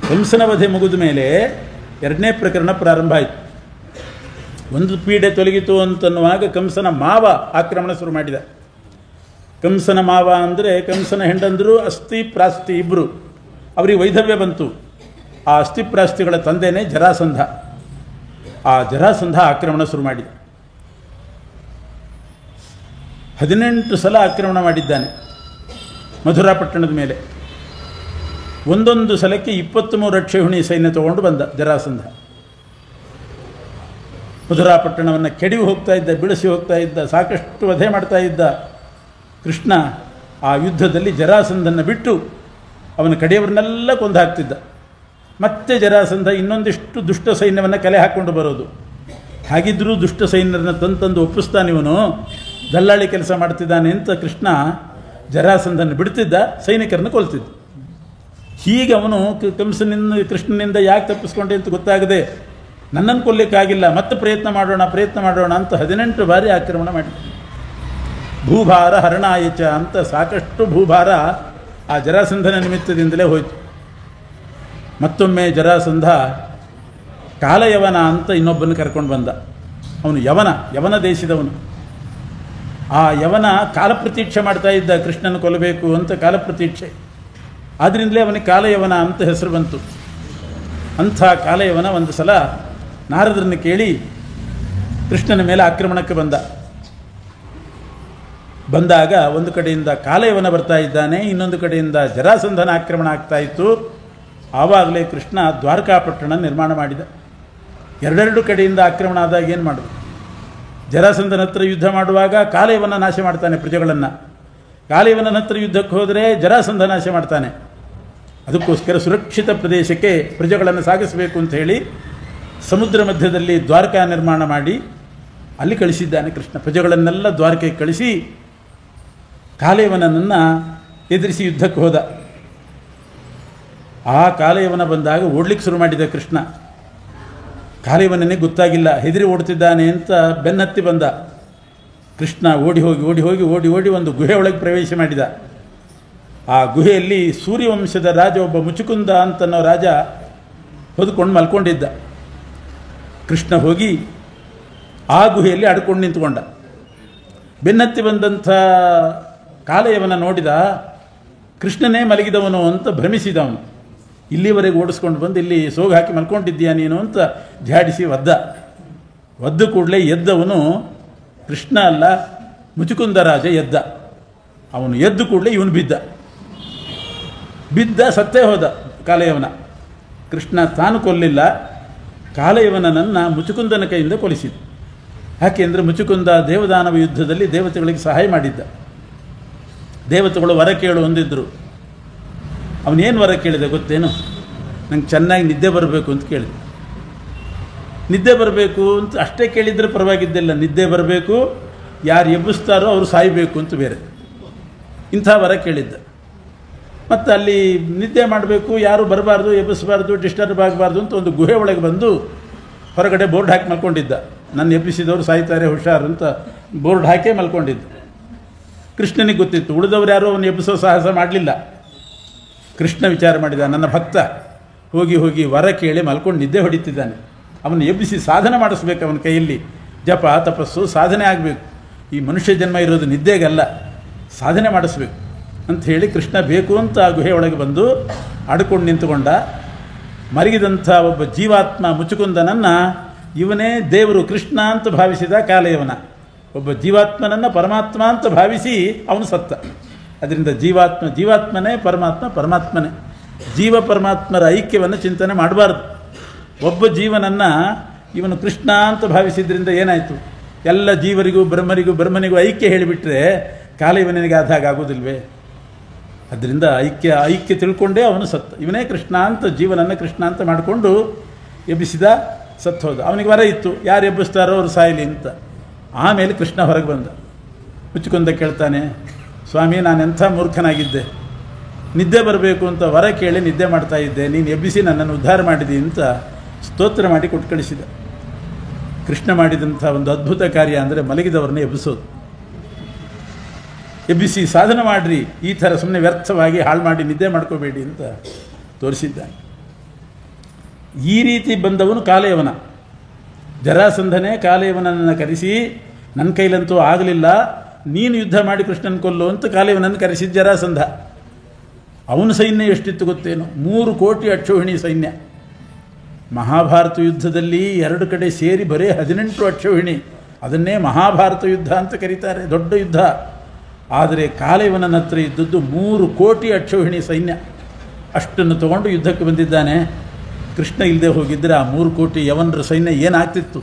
ಕಂಸನ ವಧೆ ಮುಗಿದ ಮೇಲೆ 2ನೇ ಪ್ರಕರಣ ಪ್ರಾರಂಭ ಆಯಿತು. ಒಂದು ಪೀಡೆ ತೊಲಗಿತು ಅಂತನ್ನುವಾಗ ಕಂಸನ ಮಾವ ಆಕ್ರಮಣ ಶುರು ಮಾಡಿದ. ಕಂಸನ ಮಾವ ಅಂದರೆ ಕಂಸನ ಹೆಂಡಂದರು ಅಸ್ಥಿ ಪ್ರಾಸ್ತಿ ಇಬ್ಬರು, ಅವರಿಗೆ ವೈಧವ್ಯ ಬಂತು. ಆ ಅಸ್ಥಿ ಪ್ರಾಸ್ತಿಗಳ ತಂದೆಯೇ ಜರಾಸಂಧ. ಆ ಜರಾಸಂಧ ಆಕ್ರಮಣ ಶುರು ಮಾಡಿದ. 18 ಸಲ ಆಕ್ರಮಣ ಮಾಡಿದ್ದಾನೆ ಮಧುರಾಪಟ್ಟಣದ ಮೇಲೆ. ಒಂದೊಂದು ಸಲಕ್ಕೆ 23 ಅಕ್ಷೌಹಿಣಿ ಸೈನ್ಯ ತಗೊಂಡು ಬಂದ ಜರಾಸಂಧ. ಮಧುರಾಪಟ್ಟಣವನ್ನು ಕೆಡವಿ ಹೋಗ್ತಾ ಇದ್ದ, ಬಿಡಿಸಿ ಹೋಗ್ತಾ ಇದ್ದ, ಸಾಕಷ್ಟು ವಧೆ ಮಾಡ್ತಾ ಇದ್ದ. ಕೃಷ್ಣ ಆ ಯುದ್ಧದಲ್ಲಿ ಜರಾಸಂಧನ್ನು ಬಿಟ್ಟು ಅವನ ಕಡೆಯವರನ್ನೆಲ್ಲ ಕೊಂದು ಹಾಕ್ತಿದ್ದ. ಮತ್ತೆ ಜರಾಸಂಧ ಇನ್ನೊಂದಿಷ್ಟು ದುಷ್ಟ ಸೈನ್ಯವನ್ನು ಕಲೆ ಹಾಕ್ಕೊಂಡು ಬರೋದು. ಹಾಗಿದ್ದರೂ ದುಷ್ಟ ಸೈನ್ಯರನ್ನ ತಂದು ಒಪ್ಪಿಸ್ತಾನೆ, ಇವನು ದಲ್ಲಾಳಿ ಕೆಲಸ ಮಾಡ್ತಿದ್ದಾನೆ ಅಂತ ಕೃಷ್ಣ ಜರಾಸಂಧನ್ನು ಬಿಡ್ತಿದ್ದ, ಸೈನಿಕರನ್ನು ಕೊಲ್ತಿದ್ದ. ಹೀಗೆ ಅವನು ಕೃಷ್ಣನಿಂದ ಯಾಕೆ ತಪ್ಪಿಸ್ಕೊಂಡೆ ಅಂತ ಗೊತ್ತಾಗದೆ ನನ್ನನ್ನು ಕೊಲ್ಲಿಕ್ಕಾಗಿಲ್ಲ, ಮತ್ತೆ ಪ್ರಯತ್ನ ಮಾಡೋಣ ಅಂತ 18 ಬಾರಿ ಆಕ್ರಮಣ ಮಾಡಿದ. ಭೂಭಾರ ಹರಣಾಯಚ ಅಂತ ಸಾಕಷ್ಟು ಭೂಭಾರ ಆ ಜರಾಸಂಧನ ನಿಮಿತ್ತದಿಂದಲೇ ಹೋಯಿತು. ಮತ್ತೊಮ್ಮೆ ಜರಾಸಂಧ ಕಾಲಯವನ ಅಂತ ಇನ್ನೊಬ್ಬನ ಕರ್ಕೊಂಡು ಬಂದ. ಅವನು ಯವನ ದೇಶದವನು. ಆ ಯವನ ಕಾಲಪ್ರತೀಕ್ಷೆ ಮಾಡ್ತಾ ಇದ್ದ, ಕೃಷ್ಣನ ಕೊಲ್ಲಬೇಕು ಅಂತ ಕಾಲಪ್ರತೀಕ್ಷೆ. ಆದ್ದರಿಂದಲೇ ಅವನಿಗೆ ಕಾಲಯವನ ಅಂತ ಹೆಸರು ಬಂತು. ಅಂಥ ಕಾಲಯವನ ಒಂದು ಸಲ ನಾರದರನ್ನು ಕೇಳಿ ಕೃಷ್ಣನ ಮೇಲೆ ಆಕ್ರಮಣಕ್ಕೆ ಬಂದಾಗ ಒಂದು ಕಡೆಯಿಂದ ಕಾಲಯವನ ಬರ್ತಾ ಇದ್ದಾನೆ, ಇನ್ನೊಂದು ಕಡೆಯಿಂದ ಜರಾಸಂಧನ ಆಕ್ರಮಣ ಆಗ್ತಾ ಇತ್ತು. ಆವಾಗಲೇ ಕೃಷ್ಣ ದ್ವಾರಕಾಪಟ್ಟಣ ನಿರ್ಮಾಣ ಮಾಡಿದ. ಎರಡೆರಡು ಕಡೆಯಿಂದ ಆಕ್ರಮಣ ಆದಾಗ ಏನು ಮಾಡೋದು? ಜರಾಸಂಧನ ಹತ್ರ ಯುದ್ಧ ಮಾಡುವಾಗ ಕಾಲಯವನ ನಾಶ ಮಾಡ್ತಾನೆ ಪ್ರಜೆಗಳನ್ನು, ಕಾಲಯವನ ಹತ್ರ ಯುದ್ಧಕ್ಕೆ ಹೋದರೆ ಜರಾಸಂಧ ನಾಶ ಮಾಡ್ತಾನೆ. ಅದಕ್ಕೋಸ್ಕರ ಸುರಕ್ಷಿತ ಪ್ರದೇಶಕ್ಕೆ ಪ್ರಜೆಗಳನ್ನು ಸಾಗಿಸಬೇಕು ಅಂತ ಹೇಳಿ ಸಮುದ್ರ ಮಧ್ಯದಲ್ಲಿ ದ್ವಾರಕಾ ನಿರ್ಮಾಣ ಮಾಡಿ ಅಲ್ಲಿ ಕಳಿಸಿದ್ದಾನೆ ಕೃಷ್ಣ. ಪ್ರಜೆಗಳನ್ನೆಲ್ಲ ದ್ವಾರಕೆಗೆ ಕಳಿಸಿ ಕಾಲಯವನನ್ನು ಎದುರಿಸಿ ಯುದ್ಧಕ್ಕೆ ಹೋದ. ಆ ಕಾಲಯವನ ಬಂದಾಗ ಓಡ್ಲಿಕ್ಕೆ ಶುರು ಮಾಡಿದ ಕೃಷ್ಣ. ಕಾಲಯವನೇ ಗೊತ್ತಾಗಿಲ್ಲ, ಹೆದರಿ ಓಡ್ತಿದ್ದಾನೆ ಅಂತ ಬೆನ್ನತ್ತಿ ಬಂದ. ಕೃಷ್ಣ ಓಡಿ ಹೋಗಿ ಒಂದು ಗುಹೆ ಒಳಗೆ ಪ್ರವೇಶ ಮಾಡಿದ. ಆ ಗುಹೆಯಲ್ಲಿ ಸೂರ್ಯವಂಶದ ರಾಜ ಒಬ್ಬ ಮುಚುಕುಂದ ಅಂತನೋ ರಾಜ ಹೊದ್ಕೊಂಡು ಮಲ್ಕೊಂಡಿದ್ದ. ಕೃಷ್ಣ ಹೋಗಿ ಆ ಗುಹೆಯಲ್ಲಿ ಅಡ್ಕೊಂಡು ನಿಂತ್ಕೊಂಡ. ಬೆನ್ನತ್ತಿ ಬಂದಂಥ ಕಾಲಯವನ ನೋಡಿದ, ಕೃಷ್ಣನೇ ಮಲಗಿದವನು ಅಂತ ಭ್ರಮಿಸಿದವನು. ಇಲ್ಲಿವರೆಗೆ ಓಡಿಸ್ಕೊಂಡು ಬಂದು ಇಲ್ಲಿ ಸೋಗು ಹಾಕಿ ಮಲ್ಕೊಂಡಿದ್ದೀಯ ನೀನು ಅಂತ ಝಾಡಿಸಿ ಒದ್ದು ಕೂಡಲೇ ಎದ್ದವನು ಕೃಷ್ಣ ಅಲ್ಲ, ಮುಚುಕುಂದ ರಾಜ ಎದ್ದ. ಅವನು ಎದ್ದು ಕೂಡಲೇ ಇವನು ಬಿದ್ದ ಸತ್ತೇ ಹೋದ ಕಾಲಯವನ. ಕೃಷ್ಣ ತಾನು ಕೊಲ್ಲಿಲ್ಲ, ಕಾಲಯವನನ್ನು ಮುಚುಕುಂದನ ಕೈಯಿಂದ ಕೊಲಿಸಿದ. ಯಾಕೆಂದರೆ ಮುಚುಕುಂದ ದೇವದಾನವ ಯುದ್ಧದಲ್ಲಿ ದೇವತೆಗಳಿಗೆ ಸಹಾಯ ಮಾಡಿದ್ದ. ದೇವತೆಗಳು ವರ ಕೇಳು ಹೊಂದಿದ್ರು. ಅವನೇನು ವರ ಕೇಳಿದೆ ಗೊತ್ತೇನು? ನಂಗೆ ಚೆನ್ನಾಗಿ ನಿದ್ದೆ ಬರಬೇಕು ಅಂತ ಕೇಳಿದೆ. ನಿದ್ದೆ ಬರಬೇಕು ಅಂತ ಅಷ್ಟೇ ಕೇಳಿದರೆ ಪರವಾಗಿದ್ದಿಲ್ಲ, ನಿದ್ದೆ ಬರಬೇಕು, ಯಾರು ಎಬ್ಬಿಸ್ತಾರೋ ಅವರು ಸಾಯಬೇಕು ಅಂತ ಬೇರೆ, ಇಂಥ ವರ ಕೇಳಿದ್ದ. ಮತ್ತು ಅಲ್ಲಿ ನಿದ್ದೆ ಮಾಡಬೇಕು, ಯಾರು ಬರಬಾರ್ದು, ಎಬ್ಬಿಸಬಾರ್ದು, ಡಿಸ್ಟರ್ಬ್ ಆಗಬಾರ್ದು ಅಂತ ಒಂದು ಗುಹೆ ಒಳಗೆ ಬಂದು ಹೊರಗಡೆ ಬೋರ್ಡ್ ಹಾಕಿ ಮಲ್ಕೊಂಡಿದ್ದ. ನನ್ನ ಎಬ್ಬಿಸಿದವರು ಸಾಯ್ತಾರೆ ಹುಷಾರು ಅಂತ ಬೋರ್ಡ್ ಹಾಕೇ ಮಲ್ಕೊಂಡಿದ್ದ. ಕೃಷ್ಣನಿಗೆ ಗೊತ್ತಿತ್ತು, ಉಳಿದವರು ಯಾರೂ ಅವನು ಎಬ್ಬಿಸೋ ಸಾಹಸ ಮಾಡಲಿಲ್ಲ. ಕೃಷ್ಣ ವಿಚಾರ ಮಾಡಿದ, ನನ್ನ ಭಕ್ತ ಹೋಗಿ ವರ ಕೇಳಿ ಮಲ್ಕೊಂಡು ನಿದ್ದೆ ಹೊಡಿತಿದ್ದಾನೆ, ಅವನು ಎಬ್ಬಿಸಿ ಸಾಧನೆ ಮಾಡಿಸ್ಬೇಕು. ಅವನ ಕೈಯಲ್ಲಿ ಜಪ ತಪಸ್ಸು ಸಾಧನೆ ಆಗಬೇಕು. ಈ ಮನುಷ್ಯ ಜನ್ಮ ಇರೋದು ನಿದ್ದೆಗಲ್ಲ, ಸಾಧನೆ ಮಾಡಿಸ್ಬೇಕು ಅಂತ ಹೇಳಿ ಕೃಷ್ಣ ಬೇಕು ಅಂತ ಆ ಗುಹೆ ಒಳಗೆ ಬಂದು ಆಡ್ಕೊಂಡು ನಿಂತುಕೊಂಡ. ಮಲಗಿದಂಥ ಒಬ್ಬ ಜೀವಾತ್ಮ ಮುಚುಕುಂದನನ್ನು ಇವನೇ ದೇವರು ಕೃಷ್ಣ ಅಂತ ಭಾವಿಸಿದ ಕಾಲಯವನ. ಒಬ್ಬ ಜೀವಾತ್ಮನನ್ನು ಪರಮಾತ್ಮ ಅಂತ ಭಾವಿಸಿ ಅವನು ಸತ್ತ. ಅದರಿಂದ ಜೀವಾತ್ಮನೇ, ಪರಮಾತ್ಮನೇ. ಜೀವ ಪರಮಾತ್ಮರ ಐಕ್ಯವನ್ನು ಚಿಂತನೆ ಮಾಡಬಾರ್ದು. ಒಬ್ಬ ಜೀವನನ್ನು ಇವನು ಕೃಷ್ಣ ಅಂತ ಭಾವಿಸಿದ್ರಿಂದ ಏನಾಯಿತು? ಎಲ್ಲ ಜೀವರಿಗೂ ಬ್ರಹ್ಮನಿಗೂ ಐಕ್ಯ ಹೇಳಿಬಿಟ್ರೆ ಕಾಲಯವನಿಗೆ ಆದಾಗ ಆಗೋದಿಲ್ವೇ? ಅದರಿಂದ ಐಕ್ಯ ತಿಳ್ಕೊಂಡೇ ಅವನು ಸತ್ತ. ಇವನೇ ಕೃಷ್ಣ ಅಂತ ಜೀವನನ್ನು ಕೃಷ್ಣ ಅಂತ ಮಾಡಿಕೊಂಡು ಎಬ್ಬಿಸಿದ, ಸತ್ತು ಹೋದ. ಅವನಿಗೆ ವರ ಇತ್ತು, ಯಾರು ಎಬ್ಬಿಸ್ತಾರೋ ಅವರು ಸಾಯಲಿ ಅಂತ. ಆಮೇಲೆ ಕೃಷ್ಣ ಹೊರಗೆ ಬಂದ. ಮುಚ್ಚಿಕೊಂಡ ಕೇಳ್ತಾನೆ, ಸ್ವಾಮಿ ನಾನೆಂಥ ಮೂರ್ಖನಾಗಿದ್ದೆ, ನಿದ್ದೆ ಬರಬೇಕು ಅಂತ ವರ ಕೇಳಿ ನಿದ್ದೆ ಮಾಡ್ತಾ ಇದ್ದೆ, ನೀನು ಎಬ್ಬಿಸಿ ನನ್ನನ್ನು ಉದ್ಧಾರ ಮಾಡಿದಿ ಅಂತ ಸ್ತೋತ್ರ ಮಾಡಿ ಕೊಟ್ಟು ಕಳಿಸಿದ. ಕೃಷ್ಣ ಮಾಡಿದಂಥ ಒಂದು ಅದ್ಭುತ ಕಾರ್ಯ ಅಂದರೆ ಮಲಗಿದವರನ್ನ ಎಬ್ಬಿಸೋದು. ಎಬ್ಬಿಸಿ ಸಾಧನೆ ಮಾಡಿರಿ, ಈ ಥರ ಸುಮ್ಮನೆ ವ್ಯರ್ಥವಾಗಿ ಹಾಳು ಮಾಡಿ ನಿದ್ದೆ ಮಾಡ್ಕೋಬೇಡಿ ಅಂತ ತೋರಿಸಿದ್ದಾನೆ. ಈ ರೀತಿ ಬಂದವನು ಕಾಲಯವನ. ಜರಾಸಂಧನೇ ಕಾಲಯವನನ್ನು ಕರೆಸಿ, ನನ್ನ ಕೈಲಂತೂ ಆಗಲಿಲ್ಲ, ನೀನು ಯುದ್ಧ ಮಾಡಿ ಕೃಷ್ಣನ ಕೊಲ್ಲು ಅಂತ ಕಾಲಯವನನ್ನು ಕರೆಸಿದ ಜರಾಸಂಧ. ಅವನ ಸೈನ್ಯ ಎಷ್ಟಿತ್ತು ಗೊತ್ತೇನು? 3 ಕೋಟಿ ಅಕ್ಷೋಹಿಣಿ ಸೈನ್ಯ. ಮಹಾಭಾರತ ಯುದ್ಧದಲ್ಲಿ 2 ಕಡೆ ಸೇರಿ ಬರೀ 18 ಅಕ್ಷೋಹಿಣಿ. ಅದನ್ನೇ ಮಹಾಭಾರತ ಯುದ್ಧ ಅಂತ ಕರೀತಾರೆ, ದೊಡ್ಡ ಯುದ್ಧ. ಆದರೆ ಕಾಲಯವನ ಹತ್ರ ಇದ್ದದ್ದು 3 ಕೋಟಿ ಅಕ್ಷೋಹಿಣಿ ಸೈನ್ಯ. ಅಷ್ಟನ್ನು ತಗೊಂಡು ಯುದ್ಧಕ್ಕೆ ಬಂದಿದ್ದಾನೆ. ಕೃಷ್ಣ ಇಲ್ಲದೆ ಹೋಗಿದ್ದರೆ ಆ 3 ಕೋಟಿ ಯವನರ ಸೈನ್ಯ ಏನಾಗ್ತಿತ್ತು?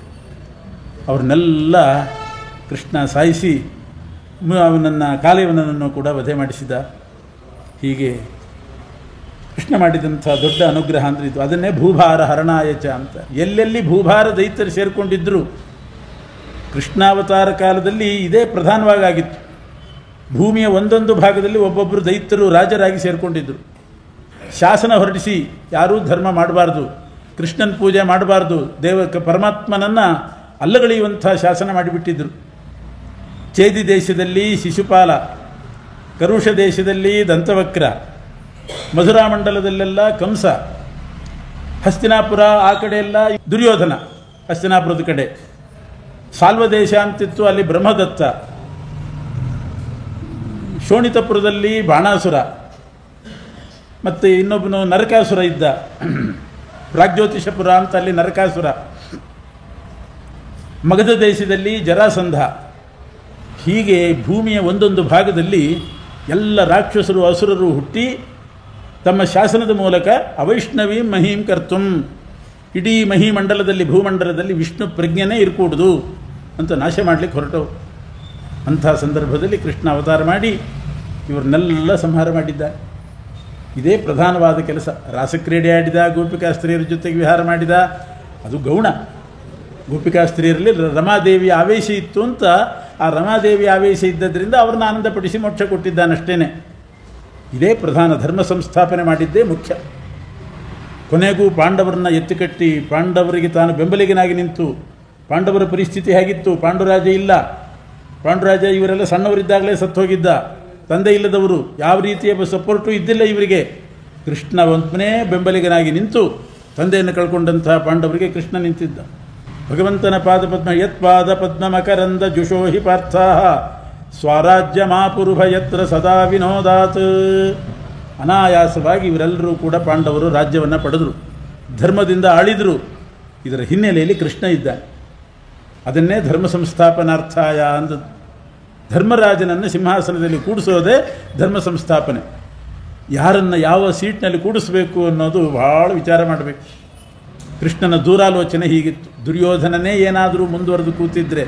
ಅವ್ರನ್ನೆಲ್ಲ ಕೃಷ್ಣ ಸಾಯಿಸಿ ಕಾಲಯವನನ್ನು ಕೂಡ ವಧೆ ಮಾಡಿಸಿದ. ಹೀಗೆ ಕೃಷ್ಣ ಮಾಡಿದಂಥ ದೊಡ್ಡ ಅನುಗ್ರಹ ಅಂದರೆ ಇದು. ಅದನ್ನೇ ಭೂಭಾರ ಹರಣಾಯಚ ಅಂತ. ಎಲ್ಲೆಲ್ಲಿ ಭೂಭಾರ ದೈತ್ಯರು ಸೇರಿಕೊಂಡಿದ್ದರು, ಕೃಷ್ಣಾವತಾರ ಕಾಲದಲ್ಲಿ ಇದೇ ಪ್ರಧಾನವಾಗಿತ್ತು. ಭೂಮಿಯ ಒಂದೊಂದು ಭಾಗದಲ್ಲಿ ಒಬ್ಬೊಬ್ಬರು ದೈತ್ಯರು ರಾಜರಾಗಿ ಸೇರಿಕೊಂಡಿದ್ದರು. ಶಾಸನ ಹೊರಡಿಸಿ ಯಾರೂ ಧರ್ಮ ಮಾಡಬಾರ್ದು, ಕೃಷ್ಣನ ಪೂಜೆ ಮಾಡಬಾರ್ದು, ಪರಮಾತ್ಮನನ್ನು ಅಲ್ಲಗಳೆಯುವಂಥ ಶಾಸನ ಮಾಡಿಬಿಟ್ಟಿದ್ದರು. ಚೇದಿ ದೇಶದಲ್ಲಿ ಶಿಶುಪಾಲ, ಕರುಷ ದೇಶದಲ್ಲಿ ದಂತವಕ್ರ, ಮಧುರಾ ಮಂಡಲದಲ್ಲೆಲ್ಲ ಕಂಸ, ಹಸ್ತಿನಾಪುರ ಆ ಕಡೆಯೆಲ್ಲ ದುರ್ಯೋಧನ, ಹಸ್ತಿನಾಪುರದ ಕಡೆ ಸಾಲ್ವ ದೇಶ ಅಂತಿತ್ತು, ಅಲ್ಲಿ ಬ್ರಹ್ಮದತ್ತ, ಶೋಣಿತಪುರದಲ್ಲಿ ಬಾಣಾಸುರ, ಮತ್ತು ಇನ್ನೊಬ್ಬನು ನರಕಾಸುರ ಇದ್ದ, ಪ್ರಾಗ್ಜ್ಯೋತಿಷಪುರ ಅಂತ ಅಲ್ಲಿ ನರಕಾಸುರ, ಮಗಧ ದೇಶದಲ್ಲಿ ಜರಾಸಂಧ. ಹೀಗೆ ಭೂಮಿಯ ಒಂದೊಂದು ಭಾಗದಲ್ಲಿ ಎಲ್ಲ ರಾಕ್ಷಸರು ಅಸುರರು ಹುಟ್ಟಿ ತಮ್ಮ ಶಾಸನದ ಮೂಲಕ ಅವೈಷ್ಣವಿ ಮಹೀಂ ಕರ್ತುಂ, ಇಡೀ ಮಹಿಮಂಡಲದಲ್ಲಿ ಭೂಮಂಡಲದಲ್ಲಿ ವಿಷ್ಣು ಪ್ರಜ್ಞೆನೇ ಇರ್ಕೂಡುದು ಅಂತ ನಾಶ ಮಾಡಲಿಕ್ಕೆ ಹೊರಟವು. ಅಂಥ ಸಂದರ್ಭದಲ್ಲಿ ಕೃಷ್ಣ ಅವತಾರ ಮಾಡಿ ಇವ್ರನ್ನೆಲ್ಲ ಸಂಹಾರ ಮಾಡಿದ್ದ. ಇದೇ ಪ್ರಧಾನವಾದ ಕೆಲಸ. ರಾಸಕ್ರೀಡೆ ಆಡಿದ, ಗೋಪಿಕಾಸ್ತ್ರೀಯರ ಜೊತೆಗೆ ವಿಹಾರ ಮಾಡಿದ, ಅದು ಗೌಣ. ಗೋಪಿಕಾಸ್ತ್ರೀಯರಲ್ಲಿ ರಮಾದೇವಿಯ ಆವೇಶ ಇತ್ತು ಅಂತ ಆ ರಮಾದೇವಿ ಆವೇಶ ಇದ್ದದ್ರಿಂದ ಅವ್ರನ್ನ ಆನಂದಪಡಿಸಿ ಮೋಕ್ಷ ಕೊಟ್ಟಿದ್ದಾನಷ್ಟೇನೆ. ಇದೇ ಪ್ರಧಾನ. ಧರ್ಮ ಸಂಸ್ಥಾಪನೆ ಮಾಡಿದ್ದೇ ಮುಖ್ಯ. ಕೊನೆಗೂ ಪಾಂಡವರನ್ನ ಎತ್ತಿಕಟ್ಟಿ ಪಾಂಡವರಿಗೆ ತಾನು ಬೆಂಬಲಿಗನಾಗಿ ನಿಂತು, ಪಾಂಡವರ ಪರಿಸ್ಥಿತಿ ಹೇಗಿತ್ತು, ಪಾಂಡುರಾಜ ಇಲ್ಲ, ಪಾಂಡುರಾಜ ಇವರೆಲ್ಲ ಸಣ್ಣವರಿದ್ದಾಗಲೇ ಸತ್ತೋಗಿದ್ದ, ತಂದೆ ಇಲ್ಲದವರು, ಯಾವ ರೀತಿಯ ಸಪೋರ್ಟು ಇದ್ದಿಲ್ಲ ಇವರಿಗೆ. ಕೃಷ್ಣ ಒಬ್ಬನೇ ಬೆಂಬಲಿಗನಾಗಿ ನಿಂತು ತಂದೆಯನ್ನು ಕಳ್ಕೊಂಡಂತಹ ಪಾಂಡವರಿಗೆ ಕೃಷ್ಣ ನಿಂತಿದ್ದ. ಭಗವಂತನ ಪಾದಪದ್ಮ ಯತ್ಪಾದ ಪದ್ಮ ಮಕರಂದ ಜುಷೋಹಿ ಪಾರ್ಥ ಸ್ವರಾಜ್ಯ ಮಾಪುರುಭ ಯತ್ರ ಸದಾ ವಿನೋದಾತ್. ಅನಾಯಾಸವಾಗಿ ಇವರೆಲ್ಲರೂ ಕೂಡ ಪಾಂಡವರು ರಾಜ್ಯವನ್ನು ಪಡೆದರು, ಧರ್ಮದಿಂದ ಆಳಿದರು. ಇದರ ಹಿನ್ನೆಲೆಯಲ್ಲಿ ಕೃಷ್ಣ ಇದ್ದ. ಅದನ್ನೇ ಧರ್ಮ ಸಂಸ್ಥಾಪನಾರ್ಥಾಯ ಅಂದ. ಧರ್ಮರಾಜನನ್ನು ಸಿಂಹಾಸನದಲ್ಲಿ ಕೂಡಿಸೋದೇ ಧರ್ಮ ಸಂಸ್ಥಾಪನೆ. ಯಾರನ್ನು ಯಾವ ಸೀಟ್ನಲ್ಲಿ ಕೂಡಿಸಬೇಕು ಅನ್ನೋದು ಭಾಳ ವಿಚಾರ ಮಾಡಬೇಕು. ಕೃಷ್ಣನ ದೂರಾಲೋಚನೆ ಹೀಗಿತ್ತು. ದುರ್ಯೋಧನನೇ ಏನಾದರೂ ಮುಂದುವರೆದು ಕೂತಿದ್ರೆ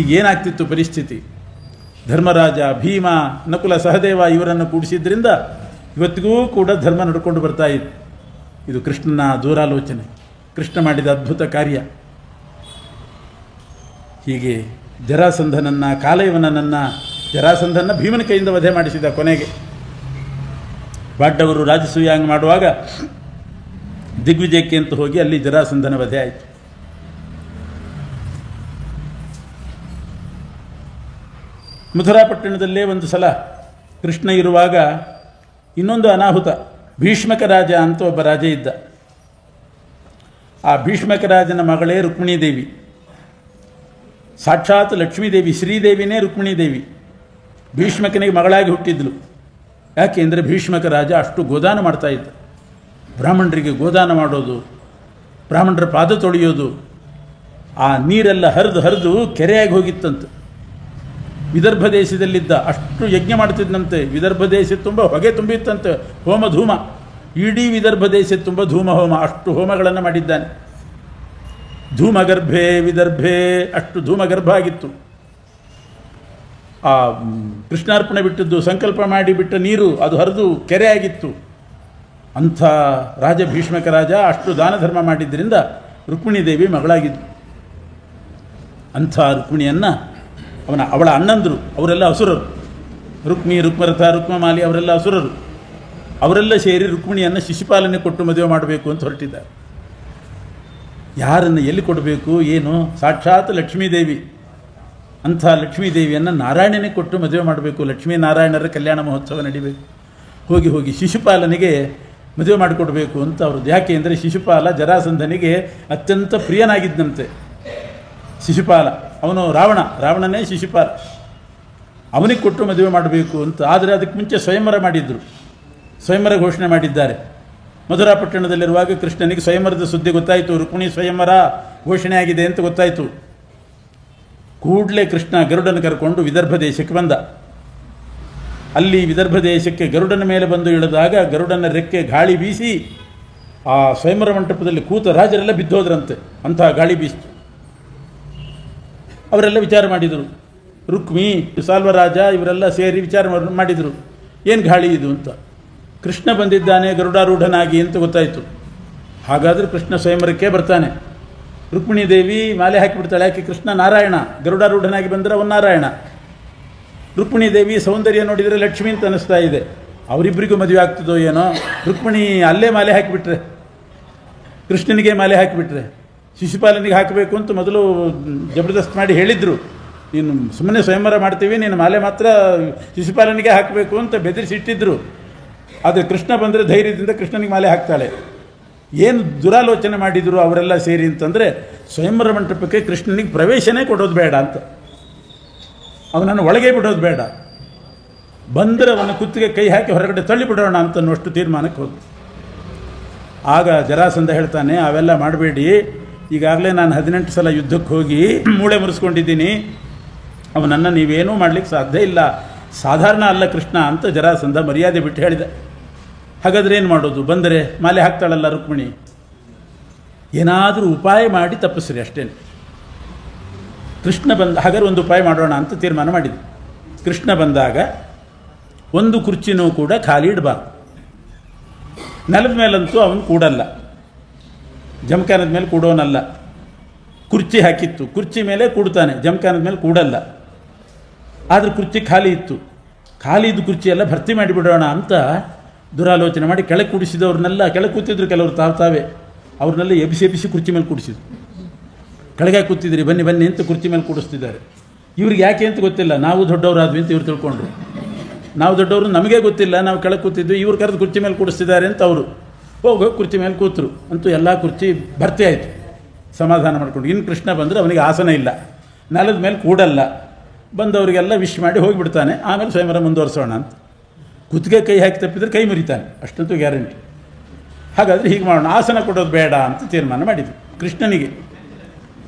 ಈಗೇನಾಗ್ತಿತ್ತು ಪರಿಸ್ಥಿತಿ. ಧರ್ಮರಾಜ, ಭೀಮ, ನಕುಲ, ಸಹದೇವ ಇವರನ್ನು ಕೂಡಿಸಿದ್ರಿಂದ ಇವತ್ತಿಗೂ ಕೂಡ ಧರ್ಮ ನಡ್ಕೊಂಡು ಬರ್ತಾ ಇತ್ತು. ಇದು ಕೃಷ್ಣನ ದೂರಾಲೋಚನೆ, ಕೃಷ್ಣ ಮಾಡಿದ ಅದ್ಭುತ ಕಾರ್ಯ. ಹೀಗೆ ಜರಾಸಂಧನನ್ನು, ಕಾಲಯವನನ್ನು, ಜರಾಸಂಧನ ಭೀಮನ ಕೈಯಿಂದ ವಧೆ ಮಾಡಿಸಿದ. ಕೊನೆಗೆ ಪಾಂಡವರು ರಾಜಸೂಯಾಂಗ ಮಾಡುವಾಗ ದಿಗ್ವಿಜಯಕ್ಕೆ ಅಂತ ಹೋಗಿ ಅಲ್ಲಿ ಜರಾಸಂಧನ ವಧೆ ಆಯಿತು. ಮಥುರಾಪಟ್ಟಣದಲ್ಲೇ ಒಂದು ಸಲ ಕೃಷ್ಣ ಇರುವಾಗ ಇನ್ನೊಂದು ಅನಾಹುತ. ಭೀಷ್ಮಕ ರಾಜ ಅಂತ ಒಬ್ಬ ರಾಜ ಇದ್ದ. ಆ ಭೀಷ್ಮಕ ರಾಜನ ಮಗಳೇ ರುಕ್ಮಿಣೀದೇವಿ. ಸಾಕ್ಷಾತ್ ಲಕ್ಷ್ಮೀದೇವಿ, ಶ್ರೀದೇವಿನೇ ರುಕ್ಮಿಣೀದೇವಿ. ಭೀಷ್ಮಕನಿಗೆ ಮಗಳಾಗಿ ಹುಟ್ಟಿದ್ಲು. ಯಾಕೆ ಅಂದರೆ ಭೀಷ್ಮಕ ರಾಜ ಅಷ್ಟು ಗೋದಾನ ಮಾಡ್ತಾ ಇದ್ದ. ಬ್ರಾಹ್ಮಣರಿಗೆ ಗೋದಾನ ಮಾಡೋದು, ಬ್ರಾಹ್ಮಣರ ಪಾದ ತೊಳೆಯೋದು, ಆ ನೀರೆಲ್ಲ ಹರಿದು ಕೆರೆಯಾಗಿ ಹೋಗಿತ್ತಂತೆ. ವಿದರ್ಭ ದೇಶದಲ್ಲಿದ್ದ ಅಷ್ಟು ಯಜ್ಞ ಮಾಡ್ತಿದ್ದಂತೆ. ವಿದರ್ಭ ದೇಶ ತುಂಬ ಹೊಗೆ ತುಂಬಿತ್ತಂತೆ, ಹೋಮ ಧೂಮ. ಇಡೀ ವಿದರ್ಭ ದೇಶ ತುಂಬ ಧೂಮ ಹೋಮ, ಅಷ್ಟು ಹೋಮಗಳನ್ನು ಮಾಡಿದ್ದಾನೆ. ಧೂಮಗರ್ಭೆ ವಿದರ್ಭೆ, ಅಷ್ಟು ಧೂಮಗರ್ಭ ಆಗಿತ್ತು. ಆ ಕೃಷ್ಣಾರ್ಪಣೆ ಬಿಟ್ಟದ್ದು, ಸಂಕಲ್ಪ ಮಾಡಿ ಬಿಟ್ಟ ನೀರು ಅದು ಹರಿದು ಕೆರೆ ಆಗಿತ್ತು. ಅಂಥ ರಾಜ ಭೀಷ್ಮಕ ರಾಜ ಅಷ್ಟು ದಾನ ಧರ್ಮ ಮಾಡಿದ್ದರಿಂದ ರುಕ್ಮಿಣೀದೇವಿ ಮಗಳಾಗಿದ್ದು. ಅಂಥ ರುಕ್ಮಿಣಿಯನ್ನು ಅವಳ ಅಣ್ಣಂದರು, ಅವರೆಲ್ಲ ಅಸುರರು. ರುಕ್ಮಿ, ರುಕ್ಮರಥ, ರುಕ್ಮಮಾಲಿ ಅವರೆಲ್ಲ ಅಸುರರು. ಅವರೆಲ್ಲ ಸೇರಿ ರುಕ್ಮಿಣಿಯನ್ನು ಶಿಶುಪಾಲನೆ ಕೊಟ್ಟು ಮದುವೆ ಮಾಡಬೇಕು ಅಂತ ಹೊರಟಿದ್ದಾರೆ. ಯಾರನ್ನು ಎಲ್ಲಿ ಕೊಡಬೇಕು ಏನು? ಸಾಕ್ಷಾತ್ ಲಕ್ಷ್ಮೀದೇವಿ. ಅಂಥ ಲಕ್ಷ್ಮೀದೇವಿಯನ್ನು ನಾರಾಯಣನೇ ಕೊಟ್ಟು ಮದುವೆ ಮಾಡಬೇಕು. ಲಕ್ಷ್ಮೀನಾರಾಯಣರ ಕಲ್ಯಾಣ ಮಹೋತ್ಸವ ನಡಿಬೇಕು. ಹೋಗಿ ಶಿಶುಪಾಲನಿಗೆ ಮದುವೆ ಮಾಡಿಕೊಡ್ಬೇಕು ಅಂತ ಅವ್ರದ್ದು. ಯಾಕೆ ಅಂದರೆ ಶಿಶುಪಾಲ ಜರಾಸಂಧನಿಗೆ ಅತ್ಯಂತ ಪ್ರಿಯನಾಗಿದ್ದಂತೆ. ಶಿಶುಪಾಲ ಅವನು ರಾವಣನೇ ಶಿಶುಪಾಲ. ಅವನಿಗೆ ಕೊಟ್ಟು ಮದುವೆ ಮಾಡಬೇಕು ಅಂತ. ಆದರೆ ಅದಕ್ಕೆ ಮುಂಚೆ ಸ್ವಯಂವರ ಮಾಡಿದ್ರು, ಸ್ವಯಂವರ ಘೋಷಣೆ ಮಾಡಿದ್ದಾರೆ. ಮಧುರಾಪಟ್ಟಣದಲ್ಲಿರುವಾಗ ಕೃಷ್ಣನಿಗೆ ಸ್ವಯಂವರದ ಸುದ್ದಿ ಗೊತ್ತಾಯಿತು. ರುಕ್ಮಿಣಿ ಸ್ವಯಂವರ ಘೋಷಣೆ ಆಗಿದೆ ಅಂತ ಗೊತ್ತಾಯಿತು. ಕೂಡಲೇ ಕೃಷ್ಣ ಗರುಡನ ಕರ್ಕೊಂಡು ವಿದರ್ಭ ದೇಶಕ್ಕೆ ಬಂದ. ಅಲ್ಲಿ ವಿದರ್ಭ ದೇಶಕ್ಕೆ ಗರುಡನ ಮೇಲೆ ಬಂದು ಇಳಿದಾಗ ಗರುಡನ ರೆಕ್ಕೆ ಗಾಳಿ ಬೀಸಿ ಆ ಸ್ವಯಂವರ ಮಂಟಪದಲ್ಲಿ ಕೂತ ರಾಜರೆಲ್ಲ ಬಿದ್ದೋದ್ರಂತೆ. ಅಂತಹ ಗಾಳಿ ಬೀಸಿತು. ಅವರೆಲ್ಲ ವಿಚಾರ ಮಾಡಿದರು. ರುಕ್ಮಿ, ಸಾಲ್ವರಾಜ ಇವರೆಲ್ಲ ಸೇರಿ ವಿಚಾರ ಮಾಡಿದರು, ಏನು ಗಾಳಿ ಇದು ಅಂತ. ಕೃಷ್ಣ ಬಂದಿದ್ದಾನೆ ಗರುಡಾರೂಢನಾಗಿ ಅಂತ ಗೊತ್ತಾಯಿತು. ಹಾಗಾದರೆ ಕೃಷ್ಣ ಸ್ವಯಂವರಕ್ಕೆ ಬರ್ತಾನೆ. ರುಕ್ಮಿಣೀದೇವಿ ಮಾಲೆ ಹಾಕಿಬಿಡ್ತಾಳೆ. ಯಾಕೆ? ಕೃಷ್ಣ ನಾರಾಯಣ, ಗರುಡಾರೂಢನಾಗಿ ಬಂದರೆ ಅವನು ನಾರಾಯಣ. ರುಕ್ಮಿಣೀದೇವಿ ಸೌಂದರ್ಯ ನೋಡಿದರೆ ಲಕ್ಷ್ಮಿ ಅಂತ ಅನ್ನಿಸ್ತಾ ಇದೆ. ಅವರಿಬ್ಬರಿಗೂ ಮದುವೆ ಆಗ್ತದೋ ಏನೋ. ರುಕ್ಮಿಣಿ ಅಲ್ಲೇ ಮಾಲೆ ಹಾಕಿಬಿಟ್ರೆ, ಕೃಷ್ಣನಿಗೆ ಮಾಲೆ ಹಾಕಿಬಿಟ್ರೆ, ಶಿಶುಪಾಲನಿಗೆ ಹಾಕಬೇಕು ಅಂತ ಮೊದಲು ಜಬರ್ದಸ್ತ್ ಮಾಡಿ ಹೇಳಿದರು. ನೀನು ಸುಮ್ಮನೆ ಸ್ವಯಂವರ ಮಾಡ್ತೀವಿ, ನೀನು ಮಾಲೆ ಮಾತ್ರ ಶಿಶುಪಾಲನಿಗೆ ಹಾಕಬೇಕು ಅಂತ ಬೆದರಿಸಿಟ್ಟಿದ್ರು. ಆದರೆ ಕೃಷ್ಣ ಬಂದರೆ ಧೈರ್ಯದಿಂದ ಕೃಷ್ಣನಿಗೆ ಮಾಲೆ ಹಾಕ್ತಾಳೆ. ಏನು ದುರಾಲೋಚನೆ ಮಾಡಿದರು ಅವರೆಲ್ಲ ಸೇರಿ ಅಂತಂದರೆ, ಸ್ವಯಂವರ ಮಂಟಪಕ್ಕೆ ಕೃಷ್ಣನಿಗೆ ಪ್ರವೇಶನೇ ಕೊಡೋದು ಬೇಡ ಅಂತ, ಅವನನ್ನು ಒಳಗೆ ಬಿಡೋದು ಬೇಡ. ಬಂದರೆ ಅವನ ಕುತ್ತಿಗೆ ಕೈ ಹಾಕಿ ಹೊರಗಡೆ ತಳ್ಳಿಬಿಡೋಣ ಅಂತ ಅನ್ನೋಷ್ಟು ತೀರ್ಮಾನಕ್ಕೆ ಹೋದ. ಆಗ ಜರಾಸಂಧ ಹೇಳ್ತಾನೆ, ಅವೆಲ್ಲ ಮಾಡಬೇಡಿ, ಈಗಾಗಲೇ ನಾನು 18 ಸಲ ಯುದ್ಧಕ್ಕೆ ಹೋಗಿ ಮೂಳೆ ಮುರಿಸ್ಕೊಂಡಿದ್ದೀನಿ, ಅವನನ್ನು ನೀವೇನೂ ಮಾಡಲಿಕ್ಕೆ ಸಾಧ್ಯ ಇಲ್ಲ, ಸಾಧಾರಣ ಅಲ್ಲ ಕೃಷ್ಣ ಅಂತ ಜರಾಸಂಧ ಮರ್ಯಾದೆ ಬಿಟ್ಟು ಹೇಳಿದ. ಹಾಗಾದರೆ ಏನು ಮಾಡೋದು? ಬಂದರೆ ಮಾಲೆ ಹಾಕ್ತಾಳಲ್ಲ ರುಕ್ಮಿಣಿ, ಏನಾದರೂ ಉಪಾಯ ಮಾಡಿ ತಪ್ಪಿಸ್ರಿ ಅಷ್ಟೇನು. ಕೃಷ್ಣ ಹಾಗಾದ್ರೆ ಒಂದು ಉಪಾಯ ಮಾಡೋಣ ಅಂತ ತೀರ್ಮಾನ ಮಾಡಿದ್ವಿ. ಕೃಷ್ಣ ಬಂದಾಗ ಒಂದು ಕುರ್ಚಿನೂ ಕೂಡ ಖಾಲಿ ಇಡಬಾರ್ದು. ನೆಲದ ಮೇಲಂತೂ ಅವನು ಕೂಡಲ್ಲ, ಜಮಖಾನದ ಮೇಲೆ ಕೂಡೋನಲ್ಲ. ಕುರ್ಚಿ ಹಾಕಿತ್ತು, ಕುರ್ಚಿ ಮೇಲೆ ಕೂಡ್ತಾನೆ, ಜಮಖಾನದ ಮೇಲೆ ಕೂಡಲ್ಲ. ಆದರೆ ಕುರ್ಚಿ ಖಾಲಿ ಇತ್ತು, ಖಾಲಿ ಇದ್ದು ಕುರ್ಚಿ ಎಲ್ಲ ಭರ್ತಿ ಮಾಡಿಬಿಡೋಣ ಅಂತ ದುರಾಲೋಚನೆ ಮಾಡಿ ಕೆಳಗೆ ಕೂಡಿಸಿದವ್ರನ್ನೆಲ್ಲ, ಕೆಳಗೆ ಕೂತಿದ್ರು ಕೆಲವರು ತಾವೇ, ಅವ್ರನ್ನೆಲ್ಲ ಎಬ್ಬಿಸಿ ಕುರ್ಚಿ ಮೇಲೆ ಕೂಡಿಸಿದ್ರು. ಕೆಳಗೆ ಕೂತಿದ್ರಿ, ಬನ್ನಿ ಬನ್ನಿ ಅಂತ ಕುರ್ಚಿ ಮೇಲೆ ಕೂಡಿಸ್ತಿದ್ದಾರೆ. ಇವ್ರಿಗೆ ಯಾಕೆ ಅಂತ ಗೊತ್ತಿಲ್ಲ, ನಾವು ದೊಡ್ಡವರಾದ್ವಿ ಅಂತ ಇವ್ರು ತಿಳ್ಕೊಂಡ್ರು. ನಾವು ದೊಡ್ಡವರು, ನಮಗೇ ಗೊತ್ತಿಲ್ಲ, ನಾವು ಕೆಳಗೆ ಕೂತಿದ್ವಿ, ಇವ್ರು ಕರೆದು ಕುರ್ಚಿ ಮೇಲೆ ಕೂಡಿಸ್ತಿದ್ದಾರೆ ಅಂತ ಅವರು ಹೋಗೋ ಕುರ್ಚಿ ಮೇಲೆ ಕೂತರು. ಅಂತೂ ಎಲ್ಲ ಕುರ್ಚಿ ಭರ್ತಿ ಆಯಿತು. ಸಮಾಧಾನ ಮಾಡಿಕೊಂಡು ಇನ್ನು ಕೃಷ್ಣ ಬಂದರೆ ಅವನಿಗೆ ಆಸನ ಇಲ್ಲ, ನೆಲದ ಮೇಲೆ ಕೂಡಲ್ಲ, ಬಂದವರಿಗೆಲ್ಲ ವಿಶ್ ಮಾಡಿ ಹೋಗಿಬಿಡ್ತಾನೆ. ಆಮೇಲೆ ಸ್ವಯಂವರ ಮುಂದುವರಿಸೋಣ ಅಂತ. ಕುತ್ತಿಗೆ ಕೈ ಹಾಕಿ ತಪ್ಪಿದ್ರೆ ಕೈ ಮುರಿತಾನೆ, ಅಷ್ಟಂತೂ ಗ್ಯಾರಂಟಿ. ಹಾಗಾದರೆ ಹೀಗೆ ಮಾಡೋಣ, ಆಸನ ಕೊಡೋದು ಬೇಡ ಅಂತ ತೀರ್ಮಾನ ಮಾಡಿದ್ವಿ. ಕೃಷ್ಣನಿಗೆ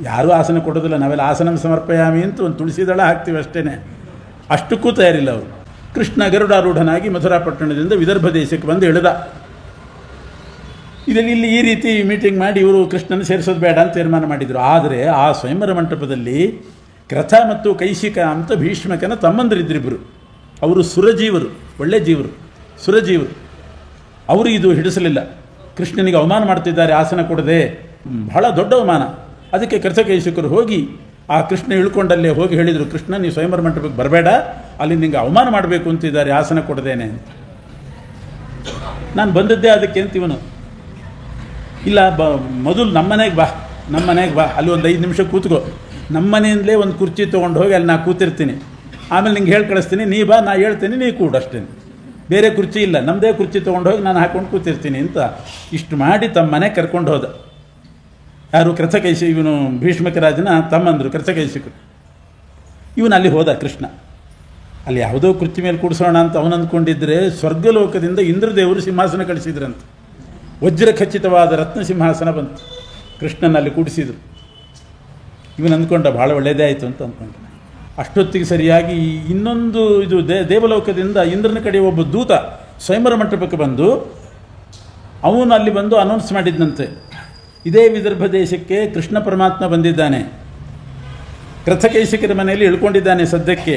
ಯಾರೂ ಆಸನ ಕೊಡೋದಿಲ್ಲ, ನಾವೆಲ್ಲ ಆಸನ ಸಮರ್ಪಯಾಮಿ ಅಂತ ಒಂದು ತುಳಸಿ ದಳ ಹಾಕ್ತೀವಿ ಅಷ್ಟೇ, ಅಷ್ಟಕ್ಕೂ ತಯಾರಿಲ್ಲ ಅವರು. ಕೃಷ್ಣ ಗರುಡಾರೂಢನಾಗಿ ಮಥುರಾಪಟ್ಟಣದಿಂದ ವಿದರ್ಭ ದೇಶಕ್ಕೆ ಬಂದು ಇಳಿದ. ಇಲ್ಲಿ ಈ ರೀತಿ ಮೀಟಿಂಗ್ ಮಾಡಿ ಇವರು ಕೃಷ್ಣನ ಸೇರಿಸೋದು ಬೇಡ ಅಂತ ತೀರ್ಮಾನ ಮಾಡಿದರು. ಆದರೆ ಆ ಸ್ವಯಂವರ ಮಂಟಪದಲ್ಲಿ ಕ್ರಥ ಮತ್ತು ಕೈಶಿಕ ಅಂತ ಭೀಷ್ಮಕನ ತಮ್ಮಂದರಿದ್ರಿಬ್ಬರು. ಅವರು ಸುರಜೀವರು, ಒಳ್ಳೆ ಜೀವರು, ಸುರಜೀವರು. ಅವರು ಇದು ಹಿಡಿಸಲಿಲ್ಲ. ಕೃಷ್ಣನಿಗೆ ಅವಮಾನ ಮಾಡ್ತಿದ್ದಾರೆ ಆಸನ ಕೊಡದೆ, ಬಹಳ ದೊಡ್ಡ ಅವಮಾನ. ಅದಕ್ಕೆ ಕೃತಕೈಶಿಕರು ಹೋಗಿ ಆ ಕೃಷ್ಣ ಇಳ್ಕೊಂಡಲ್ಲೇ ಹೋಗಿ ಹೇಳಿದರು, ಕೃಷ್ಣ ನೀವು ಸ್ವಯಂವರ ಮಂಟಪಕ್ಕೆ ಬರಬೇಡ, ಅಲ್ಲಿ ನಿಂಗೆ ಅವಮಾನ ಮಾಡಬೇಕು ಅಂತಿದ್ದಾರೆ ಆಸನ ಕೊಡದೇನೆ ಅಂತ. ನಾನು ಬಂದದ್ದೇ ಅದಕ್ಕೆ ಅಂತ ಇವನು, ಇಲ್ಲ ಮೊದಲು ನಮ್ಮನೆಗೆ ಬಾ, ಅಲ್ಲಿ ಒಂದು 5 ನಿಮಿಷ ಕೂತ್ಕೋ, ನಮ್ಮನೆಯಿಂದಲೇ ಒಂದು ಕುರ್ಚಿ ತೊಗೊಂಡು ಹೋಗಿ ಅಲ್ಲಿ ನಾ ಕೂತಿರ್ತೀನಿ, ಆಮೇಲೆ ನಿಂಗೆ ಹೇಳಿ ಕಳಿಸ್ತೀನಿ, ನೀ ಬಾ, ನಾ ಹೇಳ್ತೀನಿ, ನೀ ಕೂಡು ಅಷ್ಟೇ, ಬೇರೆ ಕುರ್ಚಿ ಇಲ್ಲ, ನಮ್ಮದೇ ಕುರ್ಚಿ ತೊಗೊಂಡು ಹೋಗಿ ನಾನು ಹಾಕ್ಕೊಂಡು ಕೂತಿರ್ತೀನಿ ಅಂತ ಇಷ್ಟು ಮಾಡಿ ತಮ್ಮ ಮನೆಗೆ ಕರ್ಕೊಂಡು ಹೋದ. ಯಾರು? ಇವನು ಭೀಷ್ಮಕರಾಜನ ತಮ್ಮಂದರು ಕೃತಕೈಶಿಕರು. ಇವನು ಅಲ್ಲಿ ಹೋದ ಕೃಷ್ಣ. ಅಲ್ಲಿ ಯಾವುದೋ ಕುರ್ಚಿ ಮೇಲೆ ಕೂಡಿಸೋಣ ಅಂತ ಅವನು ಅಂದ್ಕೊಂಡಿದ್ದರೆ ಸ್ವರ್ಗಲೋಕದಿಂದ ಇಂದ್ರದೇವರು ಸಿಂಹಾಸನ ಕಳಿಸಿದ್ರಂತೆ. ವಜ್ರ ಖಚಿತವಾದ ರತ್ನ ಸಿಂಹಾಸನ ಬಂತು, ಕೃಷ್ಣನಲ್ಲಿ ಕೂಡಿಸಿದರು. ಇವನು ಅಂದ್ಕೊಂಡ ಭಾಳ ಒಳ್ಳೆಯದೇ ಆಯಿತು ಅಂತ ಅಂದ್ಕೊಂಡ. ಅಷ್ಟೊತ್ತಿಗೆ ಸರಿಯಾಗಿ ಇನ್ನೊಂದು ಇದು ದೇವಲೋಕದಿಂದ ಇಂದ್ರನ ಕಡೆ ಒಬ್ಬ ದೂತ ಸ್ವಯಂವರ ಮಂಟಪಕ್ಕೆ ಬಂದು ಅವನು ಅಲ್ಲಿ ಬಂದು ಅನೌನ್ಸ್ ಮಾಡಿದ್ದಂತೆ, ಇದೇ ವಿದರ್ಭ ದೇಶಕ್ಕೆ ಕೃಷ್ಣ ಪರಮಾತ್ಮ ಬಂದಿದ್ದಾನೆ, ಕೃತಕೈಶಿಕರ ಮನೆಯಲ್ಲಿ ಇಳ್ಕೊಂಡಿದ್ದಾನೆ ಸದ್ಯಕ್ಕೆ.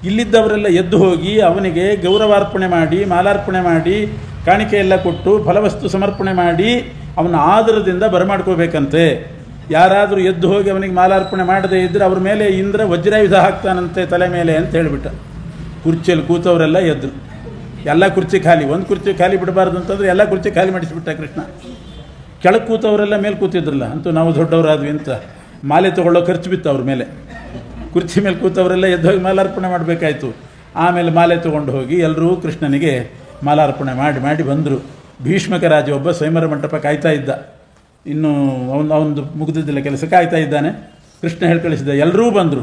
ಇಲ್ಲಿದ್ದವರೆಲ್ಲ ಎದ್ದು ಹೋಗಿ ಅವನಿಗೆ ಗೌರವಾರ್ಪಣೆ ಮಾಡಿ, ಮಾಲಾರ್ಪಣೆ ಮಾಡಿ, ಕಾಣಿಕೆ ಎಲ್ಲ ಕೊಟ್ಟು ಫಲವಸ್ತು ಸಮರ್ಪಣೆ ಮಾಡಿ ಅವನ ಆದರದಿಂದ ಬರಮಾಡ್ಕೋಬೇಕಂತೆ. ಯಾರಾದರೂ ಎದ್ದು ಹೋಗಿ ಅವನಿಗೆ ಮಾಲಾರ್ಪಣೆ ಮಾಡದೇ ಇದ್ದರೆ ಅವ್ರ ಮೇಲೆ ಇಂದ್ರ ವಜ್ರಾಯುಧ ಹಾಕ್ತಾನಂತೆ ತಲೆ ಮೇಲೆ ಅಂತ ಹೇಳಿಬಿಟ್ಟ. ಕುರ್ಚಿಯಲ್ಲಿ ಕೂತವರೆಲ್ಲ ಎದ್ರು, ಎಲ್ಲ ಕುರ್ಚಿ ಖಾಲಿ. ಒಂದು ಕುರ್ಚಿ ಖಾಲಿ ಬಿಡಬಾರ್ದು ಅಂತಂದರೆ ಎಲ್ಲ ಕುರ್ಚಿ ಖಾಲಿ ಮಾಡಿಸಿಬಿಟ್ಟ ಕೃಷ್ಣ. ಕೆಳಗೆ ಕೂತವರೆಲ್ಲ ಮೇಲೆ ಕೂತಿದ್ರಲ್ಲ, ಅಂತೂ ನಾವು ದೊಡ್ಡವರಾದ್ವಿ ಅಂತ ಮಾಲೆ ತೊಗೊಳ್ಳೋ ಖರ್ಚು ಬಿತ್ತು ಅವ್ರ ಮೇಲೆ. ಕುರ್ಚಿ ಮೇಲೆ ಕೂತವರೆಲ್ಲ ಎದ್ದು ಹೋಗಿ ಮಾಲಾರ್ಪಣೆ ಮಾಡಬೇಕಾಯ್ತು. ಆಮೇಲೆ ಮಾಲೆ ತೊಗೊಂಡು ಹೋಗಿ ಎಲ್ಲರೂ ಕೃಷ್ಣನಿಗೆ ಮಾಲಾರ್ಪಣೆ ಮಾಡಿ ಬಂದರು. ಭೀಷ್ಮಕ ರಾಜ ಒಬ್ಬ ಸ್ವಯಂವರ ಮಂಟಪ ಕಾಯ್ತಾ ಇದ್ದ, ಇನ್ನು ಅವನದು ಮುಗಿದಿದ್ದಿಲ್ಲ ಕೆಲಸ, ಕಾಯ್ತಾ ಇದ್ದಾನೆ. ಕೃಷ್ಣ ಹೇಳಿ ಕಳಿಸಿದ, ಎಲ್ಲರೂ ಬಂದರು,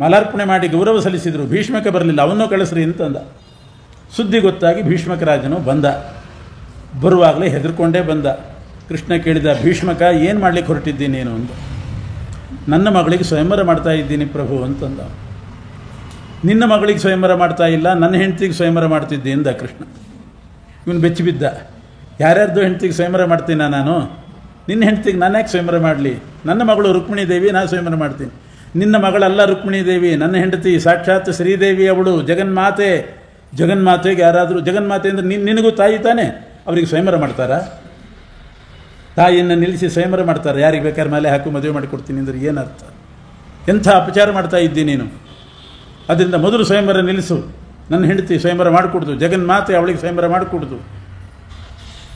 ಮಾಲಾರ್ಪಣೆ ಮಾಡಿ ಗೌರವ ಸಲ್ಲಿಸಿದರು. ಭೀಷ್ಮಕ ಬರಲಿಲ್ಲ, ಅವನ್ನೂ ಕಳಿಸ್ರಿ ಅಂತಂದ. ಸುದ್ದಿ ಗೊತ್ತಾಗಿ ಭೀಷ್ಮಕ ರಾಜನು ಬಂದ. ಬರುವಾಗಲೇ ಹೆದರ್ಕೊಂಡೇ ಬಂದ. ಕೃಷ್ಣ ಕೇಳಿದ, ಭೀಷ್ಮಕ ಏನು ಮಾಡಲಿಕ್ಕೆ ಹೊರಟಿದ್ದೀನಿ ನೀನು ಅಂತ. ನನ್ನ ಮಗಳಿಗೆ ಸ್ವಯಂವರ ಮಾಡ್ತಾ ಇದ್ದೀನಿ ಪ್ರಭು ಅಂತಂದ. ನಿನ್ನ ಮಗಳಿಗೆ ಸ್ವಯಂವರ ಮಾಡ್ತಾ ಇಲ್ಲ, ನನ್ನ ಹೆಂಡತಿಗೆ ಸ್ವಯಂವರ ಮಾಡ್ತಿದ್ದೆ ಅಂದ ಕೃಷ್ಣ. ಇವನು ಬೆಚ್ಚಿಬಿದ್ದ, ಯಾರ್ಯಾರ್ದು ಹೆಂಡತಿಗೆ ಸ್ವಯಂವರ ಮಾಡ್ತೀನ ನಾನು? ನಿನ್ನ ಹೆಂಡತಿಗೆ ನಾನು ಯಾಕೆ ಸ್ವಯಂವರ ಮಾಡಲಿ? ನನ್ನ ಮಗಳು ರುಕ್ಮಿಣಿ ದೇವಿ, ನಾನು ಸ್ವಯಂವರ ಮಾಡ್ತೀನಿ. ನಿನ್ನ ಮಗಳಲ್ಲ ರುಕ್ಮಿಣಿ ದೇವಿ, ನನ್ನ ಹೆಂಡತಿ ಸಾಕ್ಷಾತ್ ಶ್ರೀದೇವಿ, ಅವಳು ಜಗನ್ಮಾತೆ. ಜಗನ್ಮಾತೆಗೆ ಯಾರಾದರೂ, ಜಗನ್ಮಾತೆ ಅಂದರೆ ನಿನಗೂ ತಾಯಿ ತಾನೇ, ಅವರಿಗೆ ಸ್ವಯಂವರ ಮಾಡ್ತಾರಾ? ತಾಯಿಯನ್ನು ನಿಲ್ಲಿಸಿ ಸ್ವಯಂವರ ಮಾಡ್ತಾರೆ? ಯಾರಿಗೆ ಬೇಕಾದ್ರೆ ಮೇಲೆ ಹಾಕು ಮದುವೆ ಮಾಡಿಕೊಡ್ತೀನಿ ಅಂದರೆ ಏನರ್ಥ? ಎಂಥ ಅಪಚಾರ ಮಾಡ್ತಾ ಇದ್ದೀನಿ ನೀನು. ಅದರಿಂದ ಮೊದಲು ಸ್ವಯಂವರ ನಿಲ್ಲಿಸು. ನನ್ನ ಹೆಂಡತಿ ಸ್ವಯಂವರ ಮಾಡಿಕೊಡ್ದು, ಜಗನ್ಮಾತೆ ಅವಳಿಗೆ ಸ್ವಯಂವರ ಮಾಡಿಕೊಡ್ದು.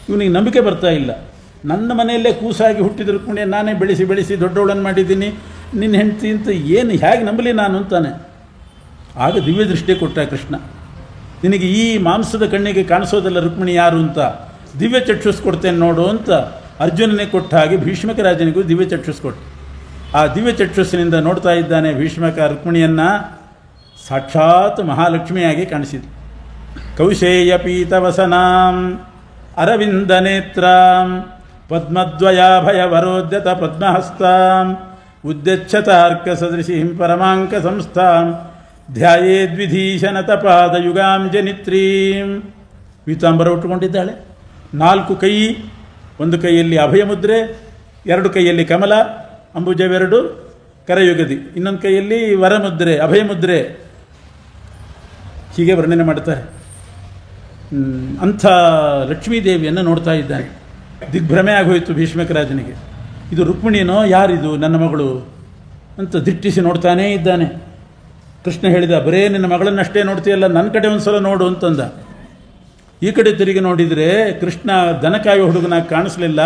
ಇವನಿಗೆ ನಂಬಿಕೆ ಬರ್ತಾ ಇಲ್ಲ. ನನ್ನ ಮನೆಯಲ್ಲೇ ಕೂಸಾಗಿ ಹುಟ್ಟಿದ ರುಕ್ಮಿಣಿ ನಾನೇ ಬೆಳೆಸಿ ದೊಡ್ಡವಳನ್ನು ಮಾಡಿದ್ದೀನಿ, ನಿನ್ನ ಹೆಂಡತಿ ಅಂತ ಏನು ಹೇಗೆ ನಂಬಲಿ ನಾನು ಅಂತಾನೆ. ಆಗ ದಿವ್ಯ ದೃಷ್ಟಿ ಕೊಟ್ಟ ಕೃಷ್ಣ. ನಿನಗೆ ಈ ಮಾಂಸದ ಕಣ್ಣಿಗೆ ಕಾಣಿಸೋದಲ್ಲ ರುಕ್ಮಿಣಿ ಯಾರು ಅಂತ, ದಿವ್ಯ ಚಕ್ಷುಸ್ ಕೊಡ್ತೇನೆ ನೋಡು ಅಂತ ಅರ್ಜುನನೇ ಕೊಟ್ಟ ಹಾಗೆ ಭೀಷ್ಮಕ ರಾಜನಿಗೂ ದಿವ್ಯ ಚಕ್ಷುಸ್ ಕೊಟ್ಟು, ಆ ದಿವ್ಯ ಚಕ್ಷುಸ್ಸಿನಿಂದ ನೋಡ್ತಾ ಇದ್ದಾನೆ ಭೀಷ್ಮಕ ರುಕ್ಮಿಣಿಯನ್ನು. ಸಾಕ್ಷಾತ್ ಮಹಾಲಕ್ಷ್ಮಿಯಾಗಿ ಕಾಣಿಸಿದ್ರು. ಕೌಶೇಯ ಪೀತವಸನಾಂ ಅರವಿಂದನೇತ್ರಾಂ ಪದ್ಮದ್ವಯಾಭಯವರೋದ್ಯತ ಪದ್ಮಹಸ್ತಾಂ ಉದ್ಯಚ್ಛತಾರ್ಕ ಸದೃಶೀಂ ಪರಮಾಂಕ ಸಂಸ್ಥಾಂ ಧ್ಯಾಯೇದ್ವಿಧೀಶನತಪಾದಯುಗಾಂ ಜನಿತ್ರೀಂ. ಪೀತಾಂಬರ ಉಟ್ಟುಕೊಂಡಿದ್ದಾಳೆ. 4 ಕೈ, ಒಂದು ಕೈಯಲ್ಲಿ ಅಭಯ ಮುದ್ರೆ, 2 ಕೈಯಲ್ಲಿ ಕಮಲ ಅಂಬುಜವೆರಡು ಕರಯುಗದಿ, ಇನ್ನೊಂದು ಕೈಯಲ್ಲಿ ವರಮುದ್ರೆ ಅಭಯ ಮುದ್ರೆ. ಹೀಗೆ ವರ್ಣನೆ ಮಾಡ್ತಾರೆ. ಅಂಥ ಲಕ್ಷ್ಮೀದೇವಿಯನ್ನು ನೋಡ್ತಾ ಇದ್ದಾನೆ. ದಿಗ್ಭ್ರಮೆ ಆಗೋಯಿತು ಭೀಷ್ಮಕರಾಜನಿಗೆ. ಇದು ರುಕ್ಮಿಣಿನೋ, ಯಾರಿದು ನನ್ನ ಮಗಳು ಅಂತ ದಿಟ್ಟಿಸಿ ನೋಡ್ತಾನೇ ಇದ್ದಾನೆ. ಕೃಷ್ಣ ಹೇಳಿದ, ಬರೇ ನಿನ್ನ ಮಗಳನ್ನಷ್ಟೇ ನೋಡ್ತೀಯಲ್ಲ, ನನ್ನ ಕಡೆ ಒಂದು ಸಲ ನೋಡು ಅಂತಂದ. ಈ ಕಡೆ ತಿರುಗಿ ನೋಡಿದರೆ ಕೃಷ್ಣ ದನಕಾಯುವ ಹುಡುಗನಾಗಿ ಕಾಣಿಸ್ಲಿಲ್ಲ.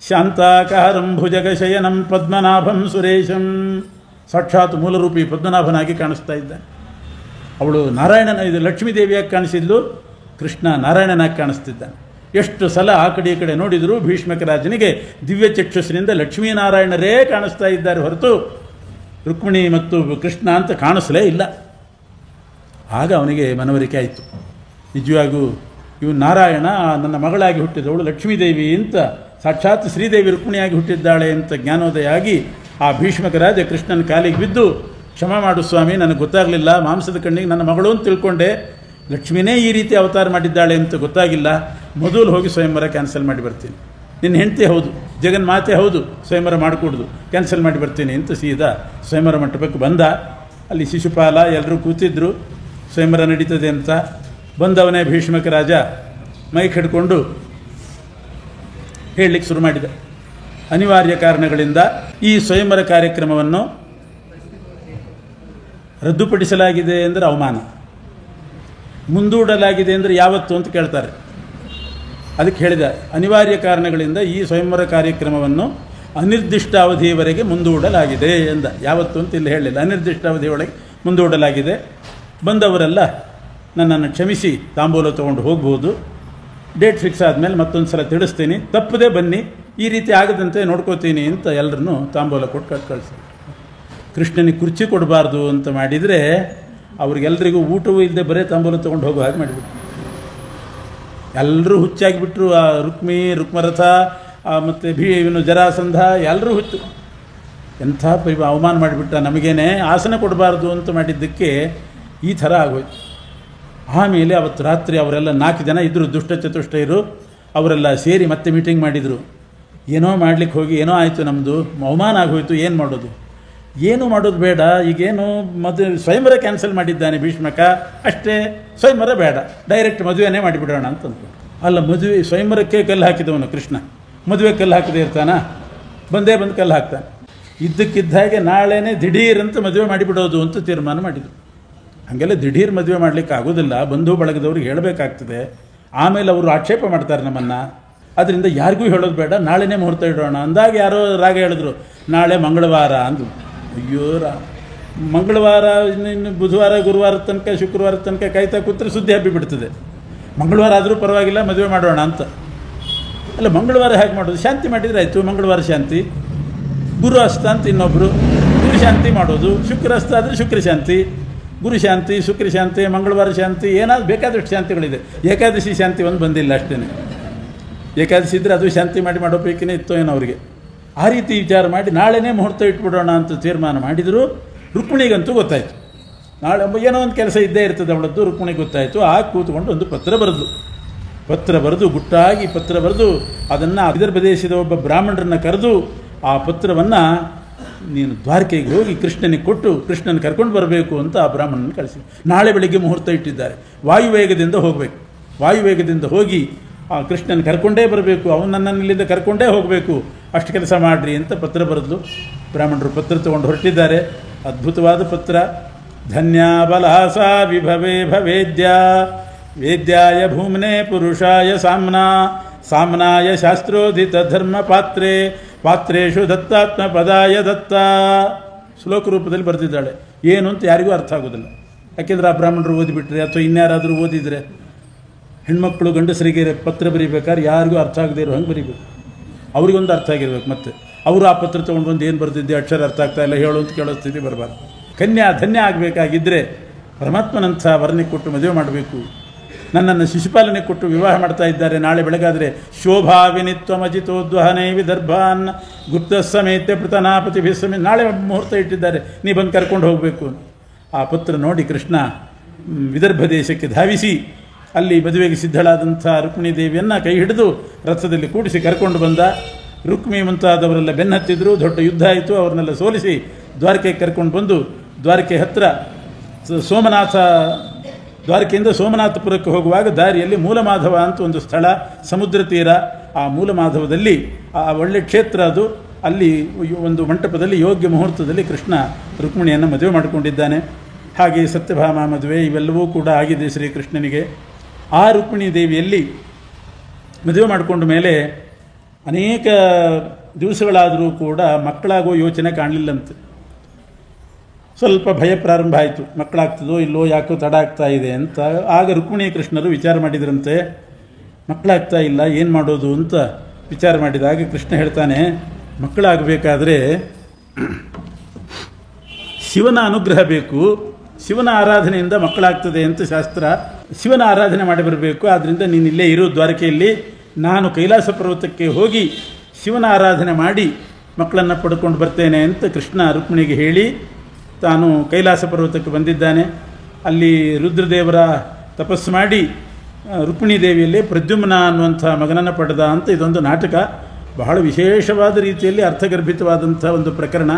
ಶಾಂತಾಕಾರಂ ಭುಜಗಶಯನಂ ಪದ್ಮನಾಭಂ ಸುರೇಶಂ, ಸಾಕ್ಷಾತ್ ಮೂಲರೂಪಿ ಪದ್ಮನಾಭನಾಗಿ ಕಾಣಿಸ್ತಾ ಇದ್ದಾನೆ. ಅವಳು ನಾರಾಯಣನ, ಇದು ಲಕ್ಷ್ಮೀದೇವಿಯಾಗಿ ಕಾಣಿಸಿದ್ಲು, ಕೃಷ್ಣ ನಾರಾಯಣನಾಗಿ ಕಾಣಿಸ್ತಿದ್ದಾನೆ. ಎಷ್ಟು ಸಲ ಆ ಕಡೆ ಈ ಕಡೆ ನೋಡಿದರೂ ಭೀಷ್ಮಕರಾಜನಿಗೆ ದಿವ್ಯ ಚಕ್ಷುಸಿನಿಂದ ಲಕ್ಷ್ಮೀನಾರಾಯಣರೇ ಕಾಣಿಸ್ತಾ ಇದ್ದಾರೆ ಹೊರತು ರುಕ್ಮಿಣಿ ಮತ್ತು ಕೃಷ್ಣ ಅಂತ ಕಾಣಿಸಲೇ ಇಲ್ಲ. ಆಗ ಅವನಿಗೆ ಮನವರಿಕೆ ಆಯಿತು, ನಿಜವಾಗೂ ಇವು ನಾರಾಯಣ ನನ್ನ ಮಗಳಾಗಿ ಹುಟ್ಟಿದವಳು ಲಕ್ಷ್ಮೀದೇವಿ ಅಂತ, ಸಾಕ್ಷಾತ್ ಶ್ರೀದೇವಿ ರುಕ್ಮಿಣಿಯಾಗಿ ಹುಟ್ಟಿದ್ದಾಳೆ ಅಂತ ಜ್ಞಾನೋದಯ ಆಗಿ ಆ ಭೀಷ್ಮಕರಾಜ ಕೃಷ್ಣನ ಕಾಲಿಗೆ ಬಿದ್ದು, ಕ್ಷಮ ಮಾಡು ಸ್ವಾಮಿ, ನನಗೆ ಗೊತ್ತಾಗಲಿಲ್ಲ, ಮಾಂಸದ ಕಣ್ಣಿಗೆ ನನ್ನ ಮಗಳು ಅಂತ ತಿಳ್ಕೊಂಡೆ, ಲಕ್ಷ್ಮಿನೇ ಈ ರೀತಿ ಅವತಾರ ಮಾಡಿದ್ದಾಳೆ ಅಂತ ಗೊತ್ತಾಗಿಲ್ಲ, ಮೊದಲು ಹೋಗಿ ಸ್ವಯಂವರ ಕ್ಯಾನ್ಸಲ್ ಮಾಡಿ ಬರ್ತೀನಿ, ನಿನ್ನ ಹೆಂಡತಿ ಹೌದು, ಜಗನ್ಮಾತೆ ಹೌದು, ಸ್ವಯಂವರ ಮಾಡಿಕೊಡ್ದು, ಕ್ಯಾನ್ಸಲ್ ಮಾಡಿ ಬರ್ತೀನಿ ಅಂತ ಸೀದಾ ಸ್ವಯಂವರ ಮಂಟಪಕ್ಕೆ ಬಂದ. ಅಲ್ಲಿ ಶಿಶುಪಾಲ ಎಲ್ಲರೂ ಕೂತಿದ್ರು, ಸ್ವಯಂವರ ನಡೀತದೆ ಅಂತ. ಬಂದವನೇ ಭೀಷ್ಮಕ ರಾಜ ಮೈಕ್ ಹಿಡ್ಕೊಂಡು ಹೇಳಲಿಕ್ಕೆ ಶುರು ಮಾಡಿದ. ಅನಿವಾರ್ಯ ಕಾರಣಗಳಿಂದ ಈ ಸ್ವಯಂವರ ಕಾರ್ಯಕ್ರಮವನ್ನು ರದ್ದುಪಡಿಸಲಾಗಿದೆ ಅಂದರೆ ಅವಮಾನ, ಮುಂದೂಡಲಾಗಿದೆ ಅಂದರೆ ಯಾವತ್ತು ಅಂತ ಕೇಳ್ತಾರೆ. ಅದಕ್ಕೆ ಹೇಳಿದ, ಅನಿವಾರ್ಯ ಕಾರಣಗಳಿಂದ ಈ ಸ್ವಯಂವರ ಕಾರ್ಯಕ್ರಮವನ್ನು ಅನಿರ್ದಿಷ್ಟ ಅವಧಿಯವರೆಗೆ ಮುಂದೂಡಲಾಗಿದೆ ಎಂದ. ಯಾವತ್ತು ಅಂತ ಇಲ್ಲಿ ಹೇಳಲಿಲ್ಲ, ಅನಿರ್ದಿಷ್ಟ ಅವಧಿಯೊಳಗೆ ಮುಂದೂಡಲಾಗಿದೆ. ಬಂದವರೆಲ್ಲ ನನ್ನನ್ನು ಕ್ಷಮಿಸಿ ತಾಂಬೂಲ ತೊಗೊಂಡು ಹೋಗ್ಬೋದು, ಡೇಟ್ ಫಿಕ್ಸ್ ಆದಮೇಲೆ ಮತ್ತೊಂದು ಸಲ ತಿಳಿಸ್ತೀನಿ, ತಪ್ಪದೇ ಬನ್ನಿ, ಈ ರೀತಿ ಆಗದಂತೆ ನೋಡ್ಕೋತೀನಿ ಅಂತ ಎಲ್ಲರನ್ನೂ ತಾಂಬೂಲ ಕೊಟ್ಟು ಕಳಿಸಿ. ಕೃಷ್ಣನಿಗೆ ಕುರ್ಚಿ ಕೊಡಬಾರ್ದು ಅಂತ ಮಾಡಿದರೆ ಅವ್ರಿಗೆಲ್ಲರಿಗೂ ಊಟವೂ ಇಲ್ಲದೆ ಬರೀ ತಾಂಬೂಲ ತೊಗೊಂಡು ಹೋಗೋ ಹಾಗೆ ಮಾಡಿಬಿಟ್ರು. ಎಲ್ಲರೂ ಹುಚ್ಚಾಗಿಬಿಟ್ರು. ಆ ರುಕ್ಮರಥ ಮತ್ತು ಇವನು ಜರಾಸಂಧ ಎಲ್ಲರೂ ಹುಚ್ಚು. ಎಂಥ ಅವಮಾನ ಮಾಡಿಬಿಟ್ಟ, ನಮಗೇನೆ ಆಸನ ಕೊಡಬಾರ್ದು ಅಂತ ಮಾಡಿದ್ದಕ್ಕೆ ಈ ಥರ ಆಗೋಯ್ತು. ಆಮೇಲೆ ಅವತ್ತು ರಾತ್ರಿ ಅವರೆಲ್ಲ 4 ಜನ ಇದ್ದರು, ದುಷ್ಟ ಚತುಷ್ಟಯರು, ಅವರೆಲ್ಲ ಸೇರಿ ಮತ್ತೆ ಮೀಟಿಂಗ್ ಮಾಡಿದರು. ಏನೋ ಮಾಡ್ಲಿಕ್ಕೆ ಹೋಗಿ ಏನೋ ಆಯಿತು, ನಮ್ಮದು ಅವಮಾನ ಆಗೋಯ್ತು, ಏನು ಮಾಡೋದು, ಏನು ಮಾಡೋದು ಬೇಡ, ಈಗೇನು ಸ್ವಯಂವರ ಕ್ಯಾನ್ಸಲ್ ಮಾಡಿದ್ದಾನೆ ಭೀಷ್ಮಕ, ಅಷ್ಟೇ, ಸ್ವಯಂವರ ಬೇಡ, ಡೈರೆಕ್ಟ್ ಮದುವೆನೇ ಮಾಡಿಬಿಡೋಣ ಅಂತಂದು. ಅಲ್ಲ, ಮದುವೆ ಸ್ವಯಂವರಕ್ಕೆ ಕಲ್ಲು ಹಾಕಿದವನು ಕೃಷ್ಣ, ಮದುವೆ ಕಲ್ಲು ಹಾಕದೇ ಇರ್ತಾನ? ಬಂದು ಕಲ್ಲು ಹಾಕ್ತಾನೆ. ಇದ್ದಕ್ಕಿದ್ದ ಹಾಗೆ ನಾಳೆನೇ ದಿಢೀರಂತ ಮದುವೆ ಮಾಡಿಬಿಡೋದು ಅಂತ ತೀರ್ಮಾನ ಮಾಡಿದರು. ಹಾಗೆಲ್ಲ ದಿಢೀರ್ ಮದುವೆ ಮಾಡಲಿಕ್ಕೆ ಆಗೋದಿಲ್ಲ, ಬಂಧು ಬಳಗದವ್ರಿಗೆ ಹೇಳಬೇಕಾಗ್ತದೆ, ಆಮೇಲೆ ಅವರು ಆಕ್ಷೇಪ ಮಾಡ್ತಾರೆ ನಮ್ಮನ್ನು. ಅದರಿಂದ ಯಾರಿಗೂ ಹೇಳೋದು ಬೇಡ, ನಾಳೆನೇ ಮುಹೂರ್ತ ಇಡೋಣ ಅಂದಾಗ ಯಾರೋ ರಾಗ ಹೇಳಿದ್ರು, ನಾಳೆ ಮಂಗಳವಾರ ಅಂದು. ಅಯ್ಯೋ ಮಂಗಳವಾರ, ಇನ್ನು ಬುಧವಾರ, ಗುರುವಾರ ತನಕ, ಶುಕ್ರವಾರ ತನಕ ಕಾಯ್ತಾ ಕೂತ್ರೆ ಸುದ್ದಿ ಹಬ್ಬಿಬಿಡ್ತದೆ. ಮಂಗಳವಾರ ಆದರೂ ಪರವಾಗಿಲ್ಲ, ಮದುವೆ ಮಾಡೋಣ ಅಂತ. ಅಲ್ಲ, ಮಂಗಳವಾರ ಹೇಗೆ ಮಾಡೋದು? ಶಾಂತಿ ಮಾಡಿದರೆ ಆಯಿತು, ಮಂಗಳವಾರ ಶಾಂತಿ, ಗುರು ಅಸ್ತ ಅಂತ ಇನ್ನೊಬ್ಬರು, ಗುರು ಶಾಂತಿ ಮಾಡೋದು, ಶುಕ್ರ ಅಸ್ತ ಆದರೆ ಶುಕ್ರ ಶಾಂತಿ, ಗುರು ಶಾಂತಿ, ಶುಕ್ರ ಶಾಂತಿ, ಮಂಗಳವಾರ ಶಾಂತಿ, ಏನಾದ್ರು ಬೇಕಾದಷ್ಟು ಶಾಂತಿಗಳಿದೆ. ಏಕಾದಶಿ ಶಾಂತಿ ಒಂದು ಬಂದಿಲ್ಲ ಅಷ್ಟೇ. ಏಕಾದಶಿ ಇದ್ದರೆ ಅದು ಶಾಂತಿ ಮಾಡೋ ಪೈಕಿನೇ ಇತ್ತೋ ಏನೋ ಅವರಿಗೆ. ಆ ರೀತಿ ವಿಚಾರ ಮಾಡಿ ನಾಳೆನೇ ಮುಹೂರ್ತ ಇಟ್ಬಿಡೋಣ ಅಂತ ತೀರ್ಮಾನ ಮಾಡಿದರು. ರುಕ್ಮಿಣಿಗಂತೂ ಗೊತ್ತಾಯಿತು, ನಾಳೆ ಏನೋ ಒಂದು ಕೆಲಸ ಇದ್ದೇ ಇರ್ತದೆ ಅವಳದ್ದು. ರುಕ್ಮಿಣಿಗೆ ಗೊತ್ತಾಯಿತು. ಆಗ ಕೂತ್ಕೊಂಡು ಒಂದು ಪತ್ರ ಬರೆದು ಗುಟ್ಟಾಗಿ ಪತ್ರ ಬರೆದು ಅದನ್ನು ವಿದರ್ಭ ದೇಶದ ಒಬ್ಬ ಬ್ರಾಹ್ಮಣರನ್ನು ಕರೆದು ಆ ಪತ್ರವನ್ನು ನೀನು ದ್ವಾರಕೆಗೆ ಹೋಗಿ ಕೃಷ್ಣನಿಗೆ ಕೊಟ್ಟು ಕೃಷ್ಣನ ಕರ್ಕೊಂಡು ಬರಬೇಕು ಅಂತ ಆ ಬ್ರಾಹ್ಮಣನ ಕಳಿಸಿ. ನಾಳೆ ಬೆಳಿಗ್ಗೆ ಮುಹೂರ್ತ ಇಟ್ಟಿದ್ದಾರೆ, ವಾಯುವೇಗದಿಂದ ಹೋಗಬೇಕು, ವಾಯುವೇಗದಿಂದ ಹೋಗಿ ಆ ಕೃಷ್ಣನ ಕರ್ಕೊಂಡೇ ಬರಬೇಕು, ಅವನನ್ನು ಇಲ್ಲಿಂದ ಕರ್ಕೊಂಡೇ ಹೋಗಬೇಕು, ಅಷ್ಟು ಕೆಲಸ ಮಾಡಿರಿ ಅಂತ ಪತ್ರ ಬರೆದು ಬ್ರಾಹ್ಮಣರು ಪತ್ರ ತಗೊಂಡು ಹೊರಟಿದ್ದಾರೆ. ಅದ್ಭುತವಾದ ಪತ್ರ. ಧನ್ಯಾಬಲಾಸ ವಿಭವೇ ಭವೇದ್ಯ ವೇದ್ಯಾಯ ಭೂಮ್ನೆ ಪುರುಷಾಯ ಸಾಮ್ನಾಯ ಶಾಸ್ತ್ರೋಧಿತ ಧರ್ಮ ಪಾತ್ರೇಶು ದತ್ತಾತ್ಮ ಪದಾಯ ದತ್ತ. ಶ್ಲೋಕ ರೂಪದಲ್ಲಿ ಬರೆದಿದ್ದಾಳೆ. ಏನು ಅಂತ ಯಾರಿಗೂ ಅರ್ಥ ಆಗೋದಿಲ್ಲ. ಯಾಕೆಂದರೆ ಆ ಬ್ರಾಹ್ಮಣರು ಓದಿಬಿಟ್ರೆ ಅಥವಾ ಇನ್ಯಾರಾದರೂ ಓದಿದರೆ, ಹೆಣ್ಮಕ್ಳು ಗಂಡಸರಿಗೆ ಪತ್ರ ಬರೀಬೇಕಾದ್ರೆ ಯಾರಿಗೂ ಅರ್ಥ ಆಗದೆ ಇರೋ ಹಂಗೆ ಬರೀಬೇಕು, ಅವ್ರಿಗೊಂದು ಅರ್ಥ ಆಗಿರ್ಬೇಕು. ಮತ್ತು ಅವರು ಆ ಪತ್ರ ತೊಗೊಂಡು ಬಂದು ಏನು ಬರ್ತಿದ್ದೆ, ಅಕ್ಷರ ಅರ್ಥ ಆಗ್ತಾ ಇಲ್ಲ, ಹೇಳು ಅಂತ ಕೇಳೋ ಸ್ಥಿತಿ ಬರಬಾರ್ದು. ಕನ್ಯಾ ಧನ್ಯ ಆಗಬೇಕಾಗಿದ್ದರೆ ಪರಮಾತ್ಮನಂಥ ವರ್ಣಿಗೆ ಕೊಟ್ಟು ಮದುವೆ ಮಾಡಬೇಕು. ನನ್ನನ್ನು ಶಿಶುಪಾಲನೆ ಕೊಟ್ಟು ವಿವಾಹ ಮಾಡ್ತಾ ಇದ್ದಾರೆ. ನಾಳೆ ಬೆಳಗಾದರೆ ಶೋಭಾವಿನಿತ್ವಮಜಿತೋದ್ವಹನೇ ವಿದರ್ಭಾನ್ ಗುಪ್ತ ಸಮೇತ ಪೃತನಾಪತಿ ಭಿಸ್ಸಮೇ, ನಾಳೆ ಮುಹೂರ್ತ ಇಟ್ಟಿದ್ದಾರೆ, ನೀ ಬಂದು ಕರ್ಕೊಂಡು ಹೋಗಬೇಕು. ಆ ಪುತ್ರ ನೋಡಿ ಕೃಷ್ಣ ವಿದರ್ಭ ದೇಶಕ್ಕೆ ಧಾವಿಸಿ ಅಲ್ಲಿ ಮದುವೆಗೆ ಸಿದ್ಧಳಾದಂಥ ರುಕ್ಮಿಣೀ ದೇವಿಯನ್ನು ಕೈ ಹಿಡಿದು ರಥದಲ್ಲಿ ಕೂಡಿಸಿ ಕರ್ಕೊಂಡು ಬಂದ. ರುಕ್ಮಿ ಮುಂತಾದವರೆಲ್ಲ ಬೆನ್ನತ್ತಿದ್ರು. ದೊಡ್ಡ ಯುದ್ಧ ಆಯಿತು. ಅವ್ರನ್ನೆಲ್ಲ ಸೋಲಿಸಿ ದ್ವಾರಕೆಗೆ ಕರ್ಕೊಂಡು ಬಂದು ದ್ವಾರಕೆ ಹತ್ತಿರ ಸೋಮನಾಥ, ದ್ವಾರಕೆಯಿಂದ ಸೋಮನಾಥಪುರಕ್ಕೆ ಹೋಗುವಾಗ ದಾರಿಯಲ್ಲಿ ಮೂಲಮಾಧವ ಅಂತ ಒಂದು ಸ್ಥಳ, ಸಮುದ್ರ ತೀರ. ಆ ಮೂಲಮಾಧವದಲ್ಲಿ ಆ ಒಳ್ಳೆ ಕ್ಷೇತ್ರ ಅದು. ಅಲ್ಲಿ ಒಂದು ಮಂಟಪದಲ್ಲಿ ಯೋಗ್ಯ ಮುಹೂರ್ತದಲ್ಲಿ ಕೃಷ್ಣ ರುಕ್ಮಿಣಿಯನ್ನು ಮದುವೆ ಮಾಡಿಕೊಂಡಿದ್ದಾನೆ. ಹಾಗೆ ಸತ್ಯಭಾಮ ಮದುವೆ ಇವೆಲ್ಲವೂ ಕೂಡ ಆಗಿದೆ ಶ್ರೀಕೃಷ್ಣನಿಗೆ. ಆ ರುಕ್ಮಿಣೀ ದೇವಿಯಲ್ಲಿ ಮದುವೆ ಮಾಡಿಕೊಂಡ ಮೇಲೆ ಅನೇಕ ದಿವಸಗಳಾದರೂ ಕೂಡ ಮಕ್ಕಳಾಗೋ ಯೋಚನೆ ಕಾಣಲಿಲ್ಲಂತೆ. ಸ್ವಲ್ಪ ಭಯ ಪ್ರಾರಂಭ ಆಯಿತು, ಮಕ್ಕಳಾಗ್ತದೋ ಇಲ್ಲೋ, ಯಾಕೋ ತಡ ಆಗ್ತಾ ಇದೆ ಅಂತ. ಆಗ ರುಕ್ಮಿಣಿ ಕೃಷ್ಣರು ವಿಚಾರ ಮಾಡಿದ್ರಂತೆ, ಮಕ್ಕಳಾಗ್ತಾ ಇಲ್ಲ, ಏನು ಮಾಡೋದು ಅಂತ ವಿಚಾರ ಮಾಡಿದಾಗ ಕೃಷ್ಣ ಹೇಳ್ತಾನೆ, ಮಕ್ಕಳಾಗಬೇಕಾದ್ರೆ ಶಿವನ ಅನುಗ್ರಹ ಬೇಕು, ಶಿವನ ಆರಾಧನೆಯಿಂದ ಮಕ್ಕಳಾಗ್ತದೆ ಅಂತ ಶಾಸ್ತ್ರ. ಶಿವನ ಆರಾಧನೆ ಮಾಡಿ ಬರಬೇಕು. ಆದ್ದರಿಂದ ನೀನು ಇಲ್ಲೇ ಇರೋ ದ್ವಾರಕೆಯಲ್ಲಿ, ನಾನು ಕೈಲಾಸ ಪರ್ವತಕ್ಕೆ ಹೋಗಿ ಶಿವನ ಆರಾಧನೆ ಮಾಡಿ ಮಕ್ಕಳನ್ನು ಪಡ್ಕೊಂಡು ಬರ್ತೇನೆ ಅಂತ ಕೃಷ್ಣ ರುಕ್ಮಿಣಿಗೆ ಹೇಳಿ ತಾನು ಕೈಲಾಸ ಪರ್ವತಕ್ಕೆ ಬಂದಿದ್ದಾನೆ. ಅಲ್ಲಿ ರುದ್ರದೇವರ ತಪಸ್ಸು ಮಾಡಿ ರುಕ್ಮಿಣೀ ದೇವಿಯಲ್ಲಿ ಪ್ರದ್ಯುಮ್ನ ಅನ್ನುವಂಥ ಮಗನನ್ನು ಪಡೆದ ಅಂತ ಇದೊಂದು ನಾಟಕ. ಬಹಳ ವಿಶೇಷವಾದ ರೀತಿಯಲ್ಲಿ ಅರ್ಥಗರ್ಭಿತವಾದಂಥ ಒಂದು ಪ್ರಕರಣ.